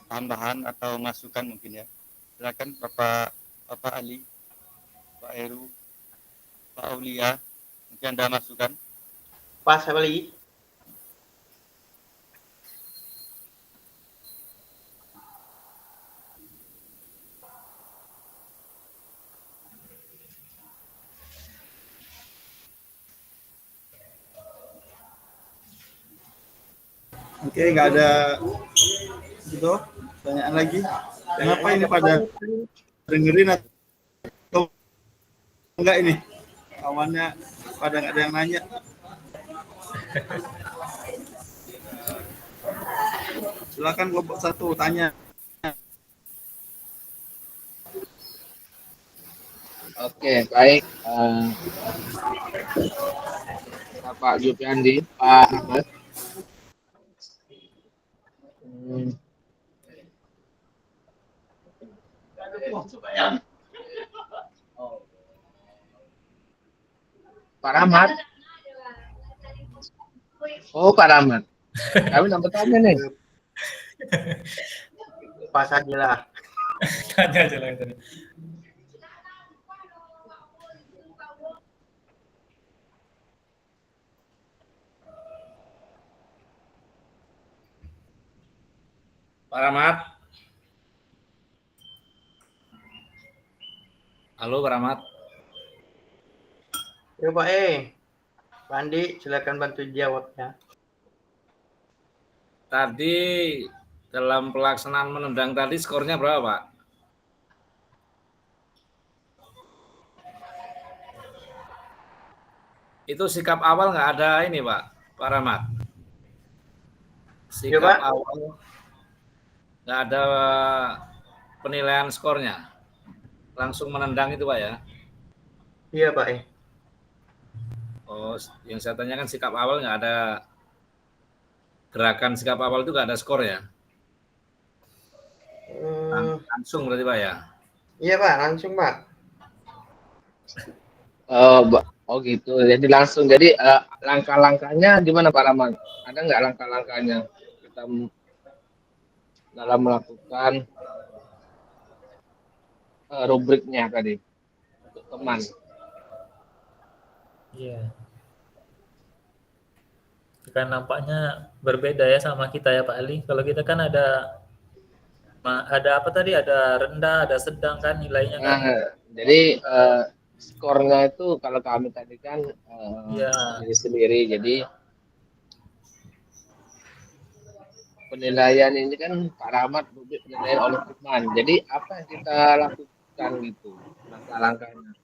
tambahan atau masukan mungkin ya. Silakan Bapak Ali, Pak Heru, Pak Aulia, mungkin ada masukan. Pas apa lagi? Oke, nggak ada gitu pertanyaan lagi. Kenapa ini pada dengerin atau enggak ini? Kawannya pada nggak ada yang nanya. Silakan kelompok 1 tanya. Oke, baik. Pak Yulpiandi, Pak Ahmad. Pak Rahmat. Oh, Pak Rahmat. Kami nak bertanya nih. Pas aja lah. Tanya aja lah tadi. Pak Rahmat. Halo Pak Rahmat. Ya Pak Pandi, silakan bantu jawabnya. Tadi dalam pelaksanaan menendang tadi skornya berapa Pak? Itu sikap awal nggak ada ini Pak Rahmat? Sikap Pak. awal nggak ada penilaian skornya, langsung menendang itu Pak ya? Iya Pak Oh, yang saya tanyakan sikap awal nggak ada gerakan sikap awal itu nggak ada skor ya? Langsung berarti Pak ya? Iya Pak, langsung Pak. Oh gitu. Jadi langsung. Jadi langkah-langkahnya gimana Pak Rahmat? Ada nggak langkah-langkahnya kita dalam melakukan rubriknya tadi untuk teman? Iya. Kan nampaknya berbeda ya sama kita ya Pak Ali. Kalau kita kan ada apa tadi? Ada rendah, ada sedang kan nilainya kan. Jadi skornya itu kalau kami tadi kan Iya. sendiri. Jadi penilaian ini kan Pak Rahmat penilaian oleh teman. Jadi apa yang kita lakukan gitu langkah-langkahnya?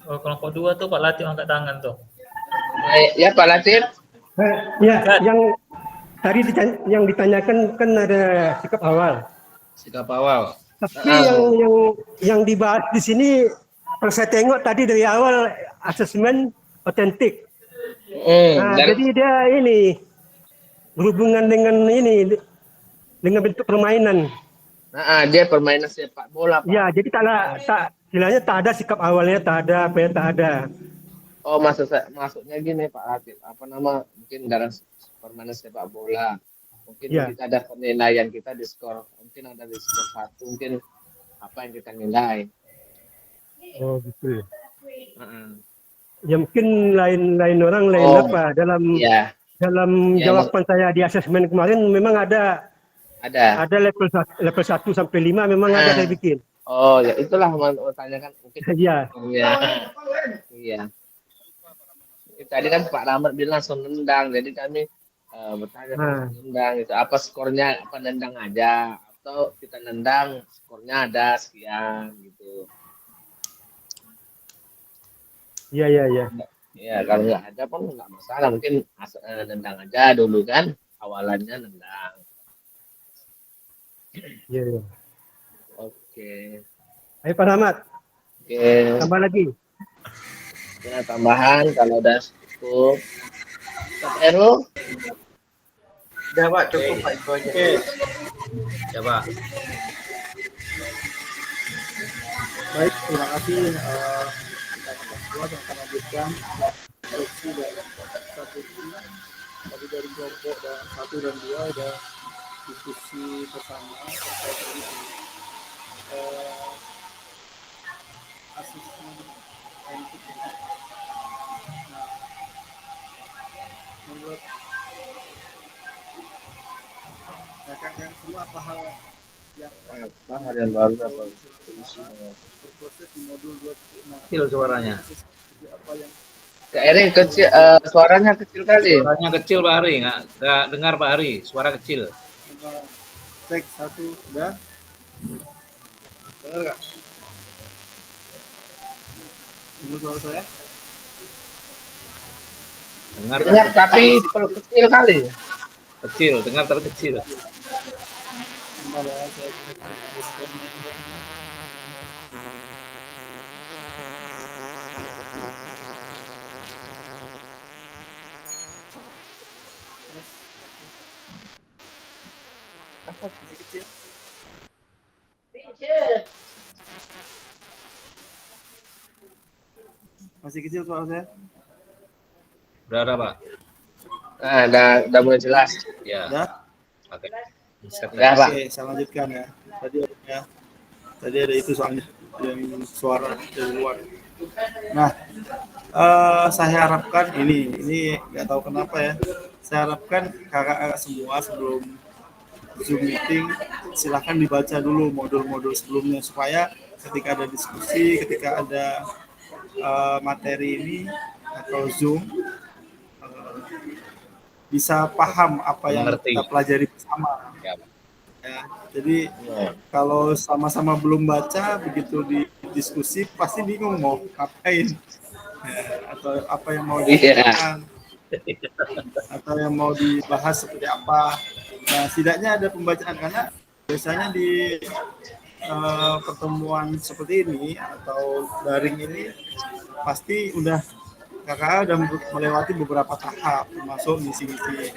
Oh, kelompok 2 tuh Pak Latif angkat tangan tuh. Ya Pak Latif. Ya, yang tadi yang ditanyakan kan ada sikap awal. Sikap awal. Tapi yang dibahas di sini, kalau saya tengok tadi dari awal asesmen otentik. Jadi dia ini berhubungan dengan dengan bentuk permainan. Dia permainan sepak bola Pak. Ya, jadi istilahnya tak ada sikap awalnya, tak ada apa ya, tak ada. Oh, maksudnya gini Pak Latif, mungkin dalam permainan sepak bola, mungkin kita ada penilaian kita di skor, mungkin ada di skor 1, mungkin apa yang kita nilai. Oh gitu. Ya mungkin lain orang apa dalam jawaban saya di asesmen kemarin memang ada level 1 sampai 5 memang ada saya bikin. Oh ya itulah mau tanyakan mungkin. Iya. Iya. Iya. Tadi kan Pak Rahmat bilang langsung nendang, jadi kami bertanya Nah, nendang itu apa skornya, apa nendang aja atau kita nendang skornya ada sekian gitu. iya iya iya. Ya kalau nggak ada pun nggak masalah, mungkin nendang aja dulu kan awalannya nendang. Iya iya. Oke. Ayo Pak Rahmat, Oke. tambah lagi. Ya, tambahan kalau udah cukup. Pak Heru, Udah Pak, cukup Pak itu aja. Oke, Ya Pak. baik, terima kasih. Kita akan semua yang akan lanjutkan instruksi dari satu tadi dari kelompok dan 1 dan 2 udah diskusi bersama terkait dengan asesmen untuk menurut rekan-rekan semua apa hal yang apa hal yang baru apa? berproses di modul 26 Kecil suaranya. apa yang Kak Eri kecil, suaranya kecil kali. Suaranya kecil Pak Hari, nggak dengar Pak Hari, suara kecil. cek 1 udah dengar nggak? Dengar suara saya? Dengar Dengar tapi kecil kali. kecil, dengar terkecil. Bentar ya, saya cek. Masih kecil. Masih kecil suara saya? Udah ada Pak? Nah, udah mulai jelas. Ya. Udah? Oke. Udah, Pak. Oke, saya lanjutkan ya. Tadi ada itu soalnya yang suara dari luar. Nah, saya harapkan ini nggak tahu kenapa ya. Saya harapkan kakak-kakak semua sebelum Zoom meeting silahkan dibaca dulu modul-modul sebelumnya supaya ketika ada diskusi, ketika ada materi ini atau Zoom bisa paham apa yang Mengerti. kita pelajari bersama. Ya, Ya, jadi kalau sama-sama belum baca begitu di diskusi pasti bingung mau ngapain ya, atau apa yang mau dibicarakan atau yang mau dibahas seperti apa. Nah, setidaknya ada pembacaan karena biasanya di pertemuan seperti ini atau daring ini pasti kakak udah melewati beberapa tahap termasuk ngisi-ngisi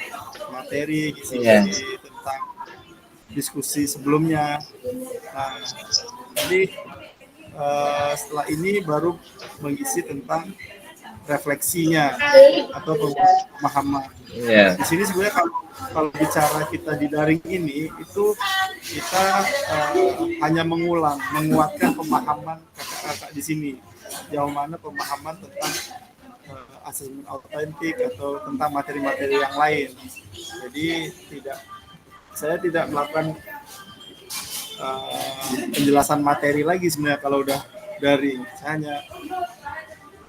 materi, ngisi-ngisi tentang diskusi sebelumnya. Nah, jadi setelah ini baru mengisi tentang refleksinya atau pemahaman. Di sini sebenarnya kalau bicara kita di daring ini itu kita hanya menguatkan pemahaman kakak-kakak di sini. Jauh mana pemahaman tentang asesmen autentik atau tentang materi-materi yang lain. Jadi saya tidak melakukan penjelasan materi lagi sebenarnya kalau udah daring. Saya hanya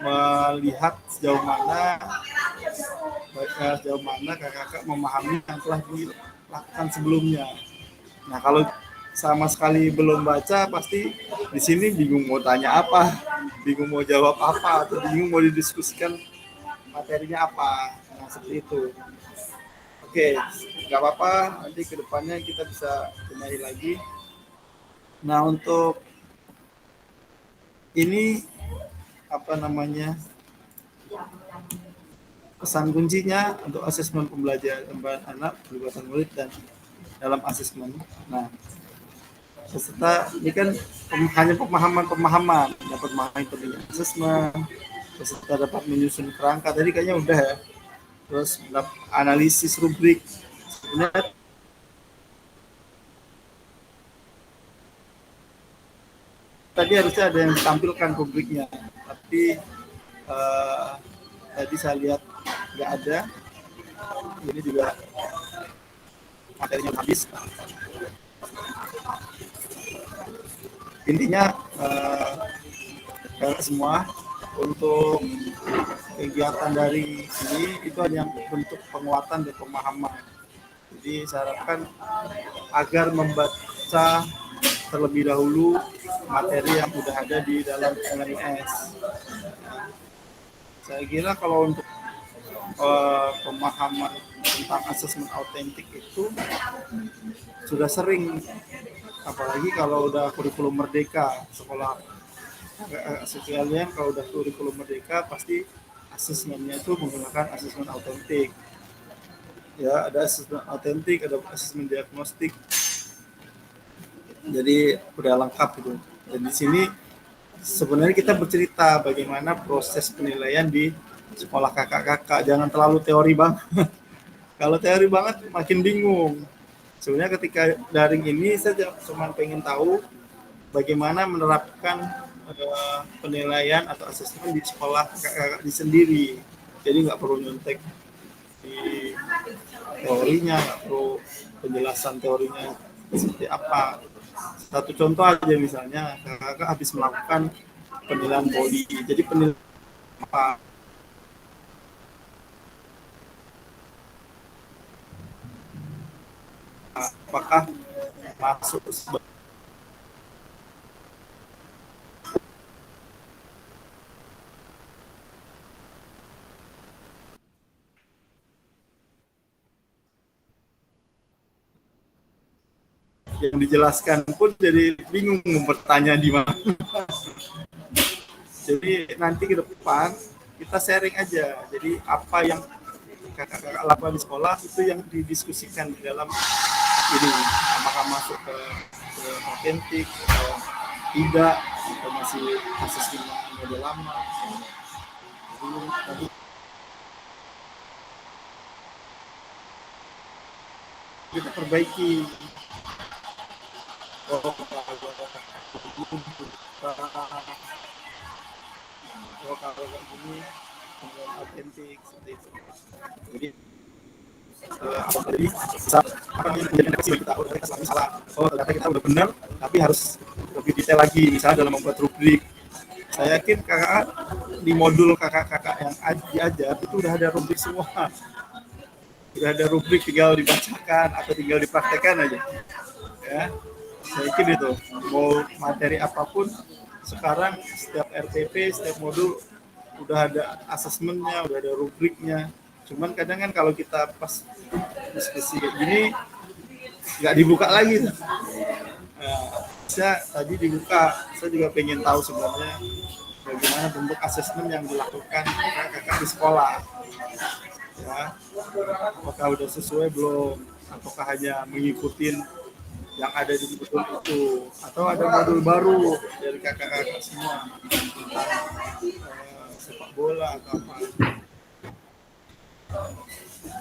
melihat sejauh mana kakak-kakak memahami yang telah dilakukan sebelumnya. Nah, kalau sama sekali belum baca pasti di sini bingung mau tanya apa, bingung mau jawab apa, atau bingung mau didiskusikan materinya apa. Nah, seperti itu. Oke, nggak apa-apa, nanti ke depannya kita bisa benahi lagi. Nah, untuk ini pesan kuncinya untuk asesmen pembelajaran anak, pelibatan murid dan dalam asesmen. Nah, peserta ini kan hanya pemahaman, dapat memahami pentingnya asesmen, peserta dapat menyusun kerangka. Tadi kayaknya udah ya. Terus analisis rubrik. Sebenarnya tadi harusnya ada yang ditampilkan rubriknya, tapi tadi saya lihat nggak ada. Ini juga materinya habis. intinya semua untuk kegiatan dari ini itu hanya bentuk penguatan dan pemahaman. Jadi saya harapkan agar membaca terlebih dahulu materi yang sudah ada di dalam LMS. Saya kira kalau untuk pemahaman tentang asesmen autentik itu sudah sering, apalagi kalau udah kurikulum merdeka sekolah sekalian. Kalau udah kurikulum merdeka pasti asesmennya itu menggunakan asesmen autentik. Ya, ada asesmen autentik, ada asesmen diagnostik. Jadi udah lengkap gitu. Dan di sini sebenarnya kita bercerita bagaimana proses penilaian di sekolah kakak-kakak. Jangan terlalu teori banget. Kalau teori banget makin bingung. Sebenarnya ketika daring ini saya cuma pengen tahu bagaimana menerapkan penilaian atau asesmen di sekolah kakak-kakak di sendiri. Jadi nggak perlu nyontek di teorinya, nggak perlu penjelasan teorinya seperti apa. Satu contoh aja, misalnya kakak habis melakukan penilaian poli. Jadi penilaian apa? Apakah masuk yang dijelaskan pun jadi bingung mau bertanya di mana. Jadi nanti ke depan kita sharing aja. Jadi apa yang kakak-kakak lakukan di sekolah itu yang didiskusikan di dalam ini, apakah masuk ke autentik atau tidak, atau masih asesmen model lama. Jadi kita perbaiki. Kalau begini autentik seperti itu. Jadi ternyata kita udah benar, tapi harus lebih detail lagi. Misalnya dalam membuat rubrik, saya yakin kakak di modul kakak-kakak yang diajar itu udah ada rubrik semua. Udah ada rubrik, tinggal dibacakan atau tinggal dipraktekkan aja. Ya, saya yakin itu. Mau materi apapun sekarang setiap RTP, setiap modul udah ada asesmennya, udah ada rubriknya. Cuman kadang kan kalau kita pas diskusi kayak gini nggak dibuka lagi. Saya tadi dibuka, saya juga pengen tahu sebenarnya bagaimana bentuk asesmen yang dilakukan kakak-kakak di sekolah. Ya, apakah udah sesuai belum? Apakah hanya mengikuti yang ada di modul itu, atau ada modul baru dari kakak-kakak semua tentang sepak bola atau apa?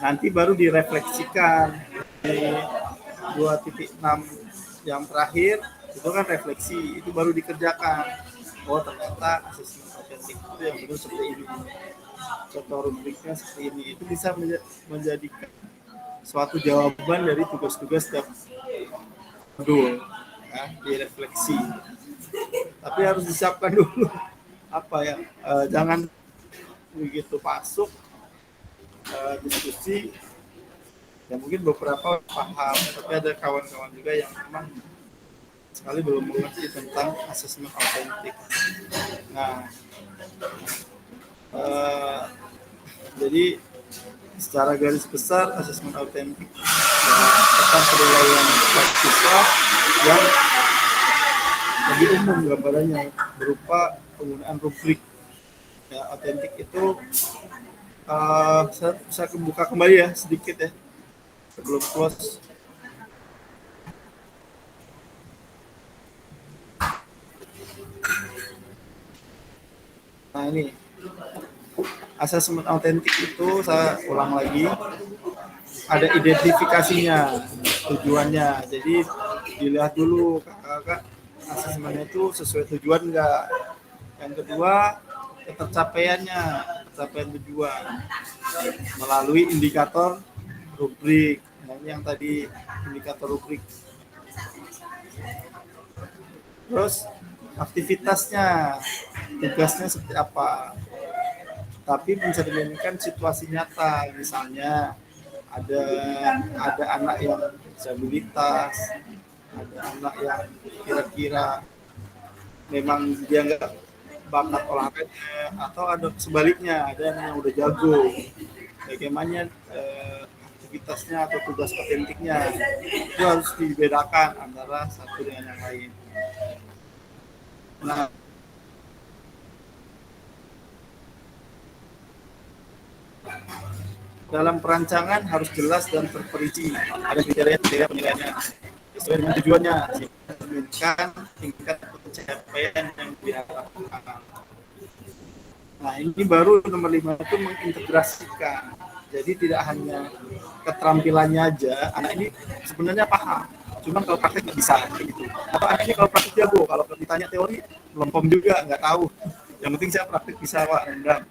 Nanti baru direfleksikan di 2.6 yang terakhir itu kan refleksi, itu baru dikerjakan. Oh ternyata asesmen autentik itu yang benar seperti ini, contoh rubriknya seperti ini. Itu bisa menjadikan suatu jawaban dari tugas-tugas setiap modul, ya, direfleksi. Tapi harus disiapkan dulu apa ya, jangan begitu masuk diskusi ya mungkin beberapa paham, tapi ada kawan-kawan juga yang memang sekali belum mengerti tentang asesmen autentik. Nah, jadi secara garis besar asesmen autentik tentang penilaian siswa yang lebih umum gambarannya berupa penggunaan rubrik. Ya, autentik itu saya buka kembali ya sedikit ya sebelum close. Nah ini asesmen autentik itu saya ulang lagi, ada identifikasinya, tujuannya. Jadi dilihat dulu kakak asesmennya itu sesuai tujuan enggak. Yang kedua ketercapaiannya, pencapaian tujuan melalui indikator rubrik. Nah, ini yang tadi indikator rubrik. Terus aktivitasnya, tugasnya seperti apa. Tapi mencerminkan situasi nyata, misalnya ada anak yang disabilitas, ada anak yang kira-kira memang dia nggak bakat olahraga, atau ada sebaliknya, ada yang udah jago. Bagaimana aktivitasnya atau tugas otentiknya itu harus dibedakan antara satu dengan yang lain. Nah, dalam perancangan harus jelas dan terperinci. Ada kriteria penilaiannya sesuai dengan tujuannya, mencerminkan tingkat pencapaian yang diharapkan. Nah, ini baru nomor 5 itu mengintegrasikan. Jadi tidak hanya keterampilannya aja, anak ini sebenarnya paham, cuma kalau praktek nggak bisa gitu. Atau anak ini kalau praktek jago, kalau ditanya teori melempem juga, nggak tahu. Yang penting saya praktek bisa, Pak, rendam.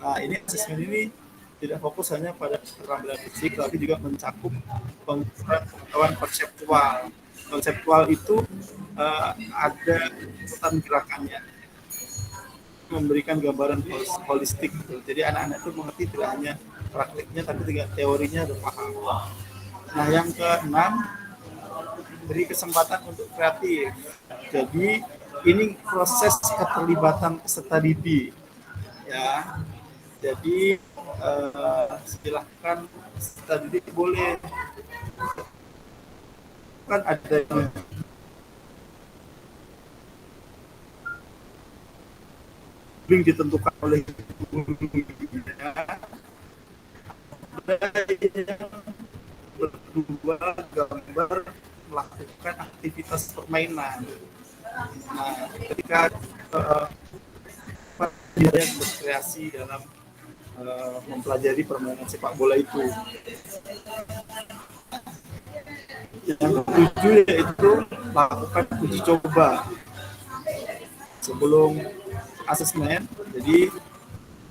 Nah, ini asesmen ini tidak fokus hanya pada keterampilan fisik, tapi juga mencakup pengukuran pengetahuan konseptual. Konseptual itu ada urutan gerakannya, memberikan gambaran holistik. Jadi anak-anak itu mengerti tidak hanya praktiknya, tapi juga teorinya udah paham. Nah, yang ke-6, beri kesempatan untuk kreatif. Jadi ini proses keterlibatan peserta didik, ya. Jadi silahkan peserta didik boleh kan ada yang ditentukan oleh gurunya, berdua gambar melakukan aktivitas permainan. Nah, ketika dia berkreasi dalam mempelajari permainan sepak bola itu. Yang ketujuh yaitu lakukan uji coba sebelum asesmen. Jadi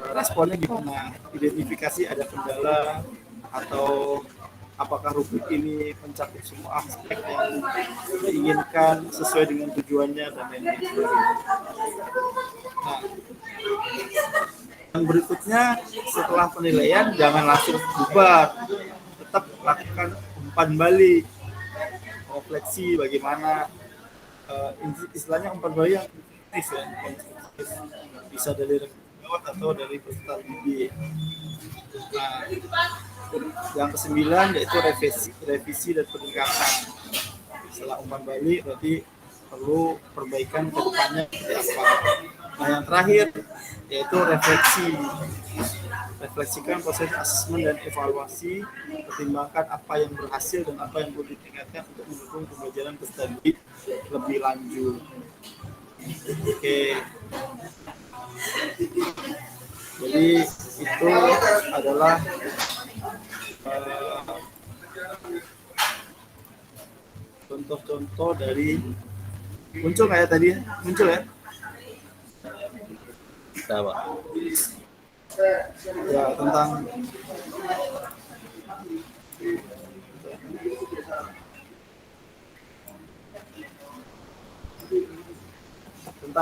responnya gimana, identifikasi ada kendala atau apakah rubrik ini mencakup semua aspek yang diinginkan sesuai dengan tujuannya dan lain-lain. Nah, yang berikutnya setelah penilaian jangan langsung bubar, tetap lakukan umpan balik, refleksi bagaimana istilahnya umpan balik yang konstruktif ya, bisa dari rekan atau dari peserta didik. Nah, yang ke-9 yaitu revisi dan peningkatan. Setelah umpan balik berarti perlu perbaikan ke depannya seperti apa. Nah, yang terakhir yaitu refleksi. Refleksikan proses asesmen dan evaluasi, pertimbangkan apa yang berhasil dan apa yang perlu ditingkatkan untuk mendukung pembelajaran peserta didik lebih lanjut. Oke. Jadi itu adalah contoh-contoh dari muncul nggak ya tadi? Muncul ya? Pak. Ya, tentang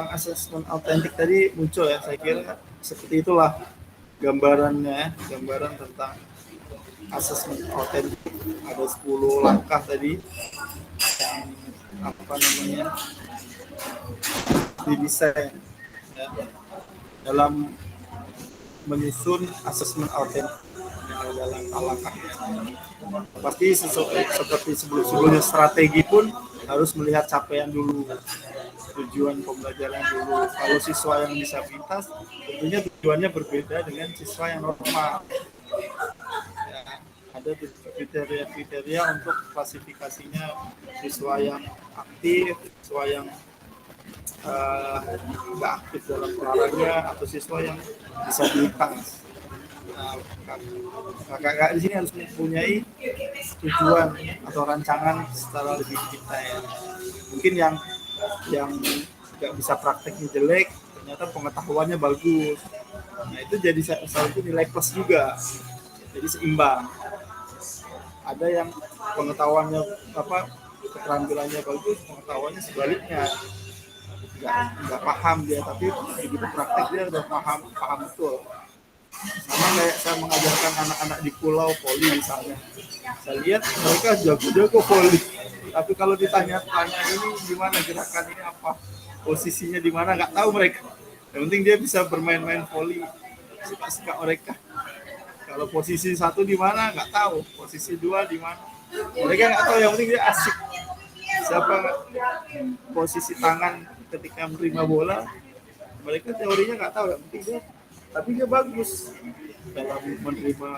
asesmen autentik tadi muncul ya. Saya kira seperti itulah gambarannya, gambaran tentang asesmen autentik. Ada 10 langkah tadi yang didesain ya, dalam menyusun asesmen autentik dalam langkahnya. Pasti seperti sebelumnya strategi pun harus melihat capaian dulu, tujuan pembelajaran dulu. Kalau siswa yang disabilitas, tentunya tujuannya berbeda dengan siswa yang normal. Ya, ada kriteria-kriteria untuk klasifikasinya, siswa yang aktif, siswa yang nggak aktif dalam olahraga, atau siswa yang disabilitas. Nah, kakak-kakak di sini harus mempunyai tujuan atau rancangan secara lebih detail. Mungkin yang nggak bisa prakteknya jelek, ternyata pengetahuannya bagus. Nah, itu jadi satu nilai plus juga. Jadi seimbang. Ada yang pengetahuannya keterampilannya bagus, pengetahuannya sebaliknya. nggak paham dia, tapi begitu praktek dia udah paham betul. Sama kayak saya mengajarkan anak-anak di pulau voli misalnya, saya lihat mereka jago-jago voli, tapi kalau ditanya-tanya ini gimana gerakan ini apa, posisinya di mana, nggak tahu mereka. Yang penting dia bisa bermain-main voli, suka-suka mereka. Kalau posisi 1 di mana nggak tahu, posisi 2 di mana, mereka nggak tahu. Yang penting dia asik. Siapa posisi tangan ketika menerima bola, mereka teorinya nggak tahu. Yang penting dia, tapi dia bagus dalam menerima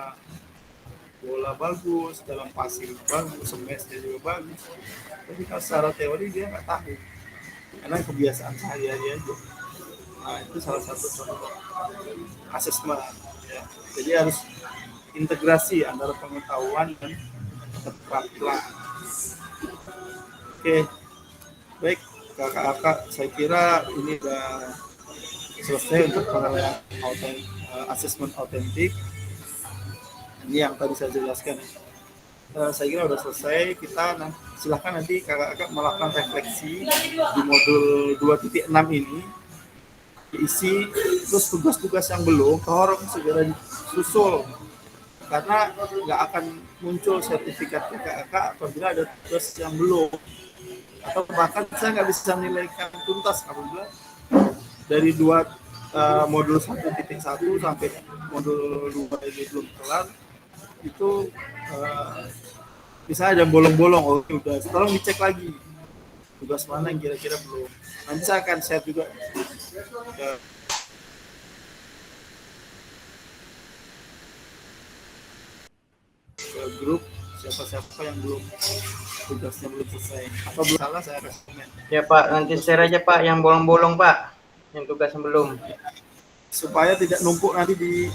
bola, bagus dalam passing, bagus smash-nya juga bagus. Tapi kalau secara teori dia nggak tahu, karena kebiasaan sehari-hari aja. Nah, itu salah satu contoh asesmen ya. Jadi harus integrasi antara pengetahuan dan keterampilan. Oke, baik kakak-kakak, saya kira ini udah selesai untuk penilaian asesmen autentik. Ini yang tadi saya jelaskan. Saya kira udah selesai. Kita silahkan nanti kakak-kakak melakukan refleksi di modul 2.6 ini, diisi terus tugas-tugas yang belum tolong segera disusul, karena nggak akan muncul sertifikat kakak-kakak apabila ada tugas yang belum, atau bahkan saya nggak bisa menilaikan tuntas apabila dari modul 1.1 sampai modul 2 ini belum kelar. Itu bisa ada bolong-bolong. Oh, udah, tolong dicek lagi tugas mana yang kira-kira belum. Nanti saya akan share juga ke grup siapa-siapa yang belum, tugasnya belum selesai atau belum salah, saya rekomen. Ya Pak, nanti share aja Pak yang bolong-bolong Pak, yang tugasnya belum, supaya tidak numpuk nanti di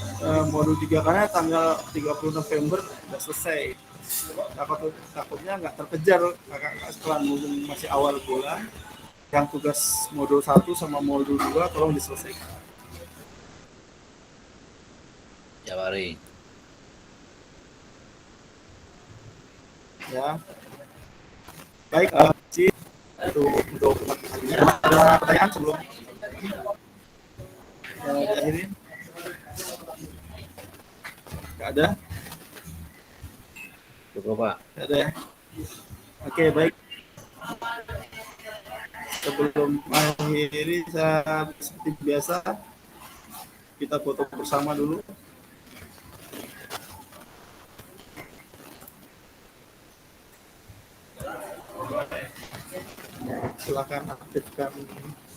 modul 3, karena tanggal 30 November sudah selesai. Takutnya nggak terkejar kakak-kakak setelah masih awal bulan. Yang tugas modul 1 sama modul 2 tolong diselesaikan. Ya, Wari. Ya. Baik, untuk ada pertanyaan sebelum diakhirin? Nggak ada? Cukup, Pak. Nggak ada ya? Oke, baik. Sebelum mengakhiri, saya seperti biasa kita foto bersama dulu. Silakan aktifkan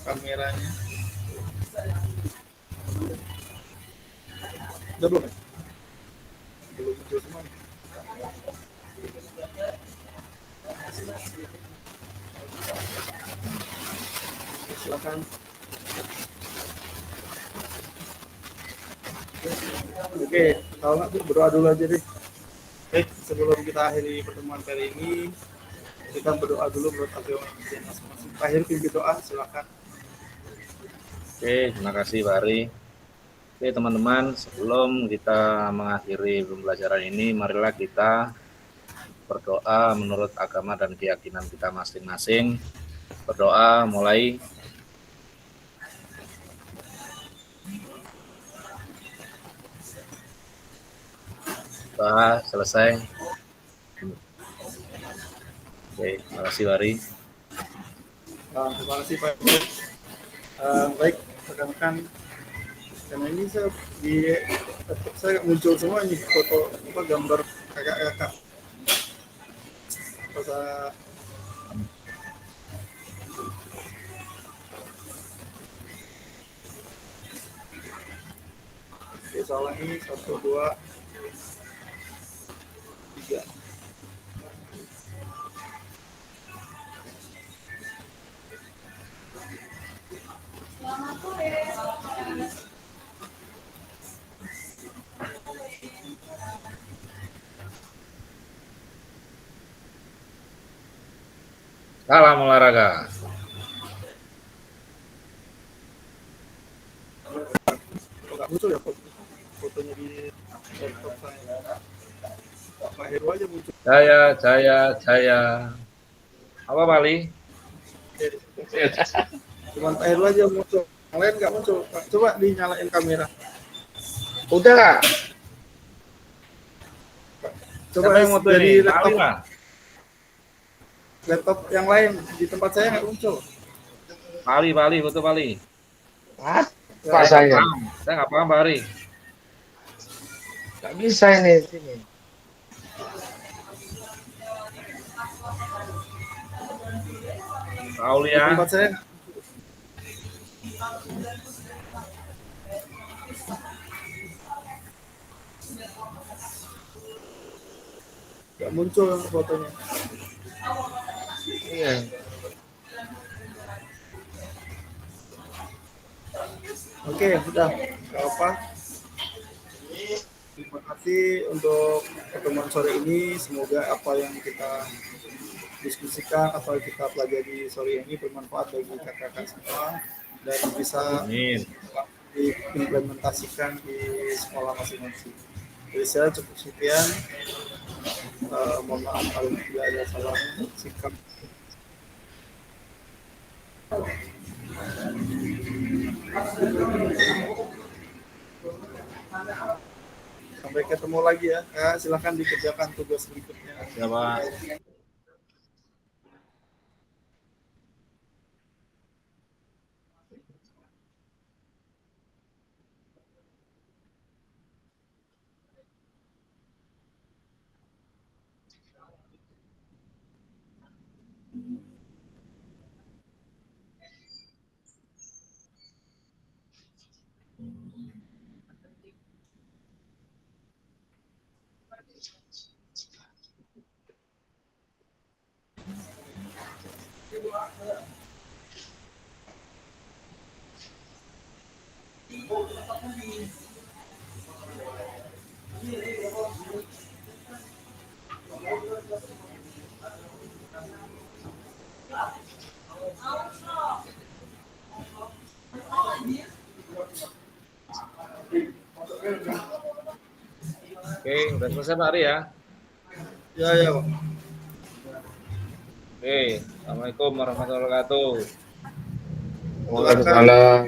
kameranya. Udah belum? Belum muncul semua. Silakan. Oke, kalau nggak berdoa dulu aja deh. Baik, sebelum kita akhiri pertemuan kali ini, kita berdoa dulu menurut agama masing-masing. Akhir pimpin doa, silakan. Oke, terima kasih Pak Ari. Oke teman-teman, sebelum kita mengakhiri pembelajaran ini, marilah kita berdoa menurut agama dan keyakinan kita masing-masing. Berdoa mulai. Doa selesai. Oke, terima kasih Wari. Terima kasih Pak. Baik, rekan-rekan. Karena ini saya muncul semua nih foto gambar kakak-kakak. Oke, salah ini 1, 2, 3. Salam olahraga. Nggak muncul ya fotonya di laptop saya. Pak Heru aja muncul. Jaya. Apa Bali? Cuma Pak Heru aja muncul, yang lain nggak muncul. Coba dinyalain kamera. Udah. Coba Siapa yang foto dari ini? Pak Ali, Pak? laptop yang lain di tempat saya nggak muncul. Pak Ali, foto Pak Ali. Pak saya. Saya nggak paham Pak Ali. Nggak bisa ini sini. Pak Ali Di ya. tempat saya nggak muncul fotonya. Iya. Oke, sudah. Nggak apa. Terima kasih untuk pertemuan sore ini. Semoga apa yang kita diskusikan, apa yang kita pelajari sore ini bermanfaat bagi kakak-kakak semua dan bisa Amin. diimplementasikan di sekolah masing-masing. Jadi saya cukup sekian. Mohon maaf kalau tidak ada salah sikap. Sampai ketemu lagi ya. Silakan dikerjakan tugas berikutnya. Siapa? Oke, udah selesai Pak Ari ya. Ya, Pak. Oke, Assalamualaikum warahmatullahi wabarakatuh. Waalaikumsalam.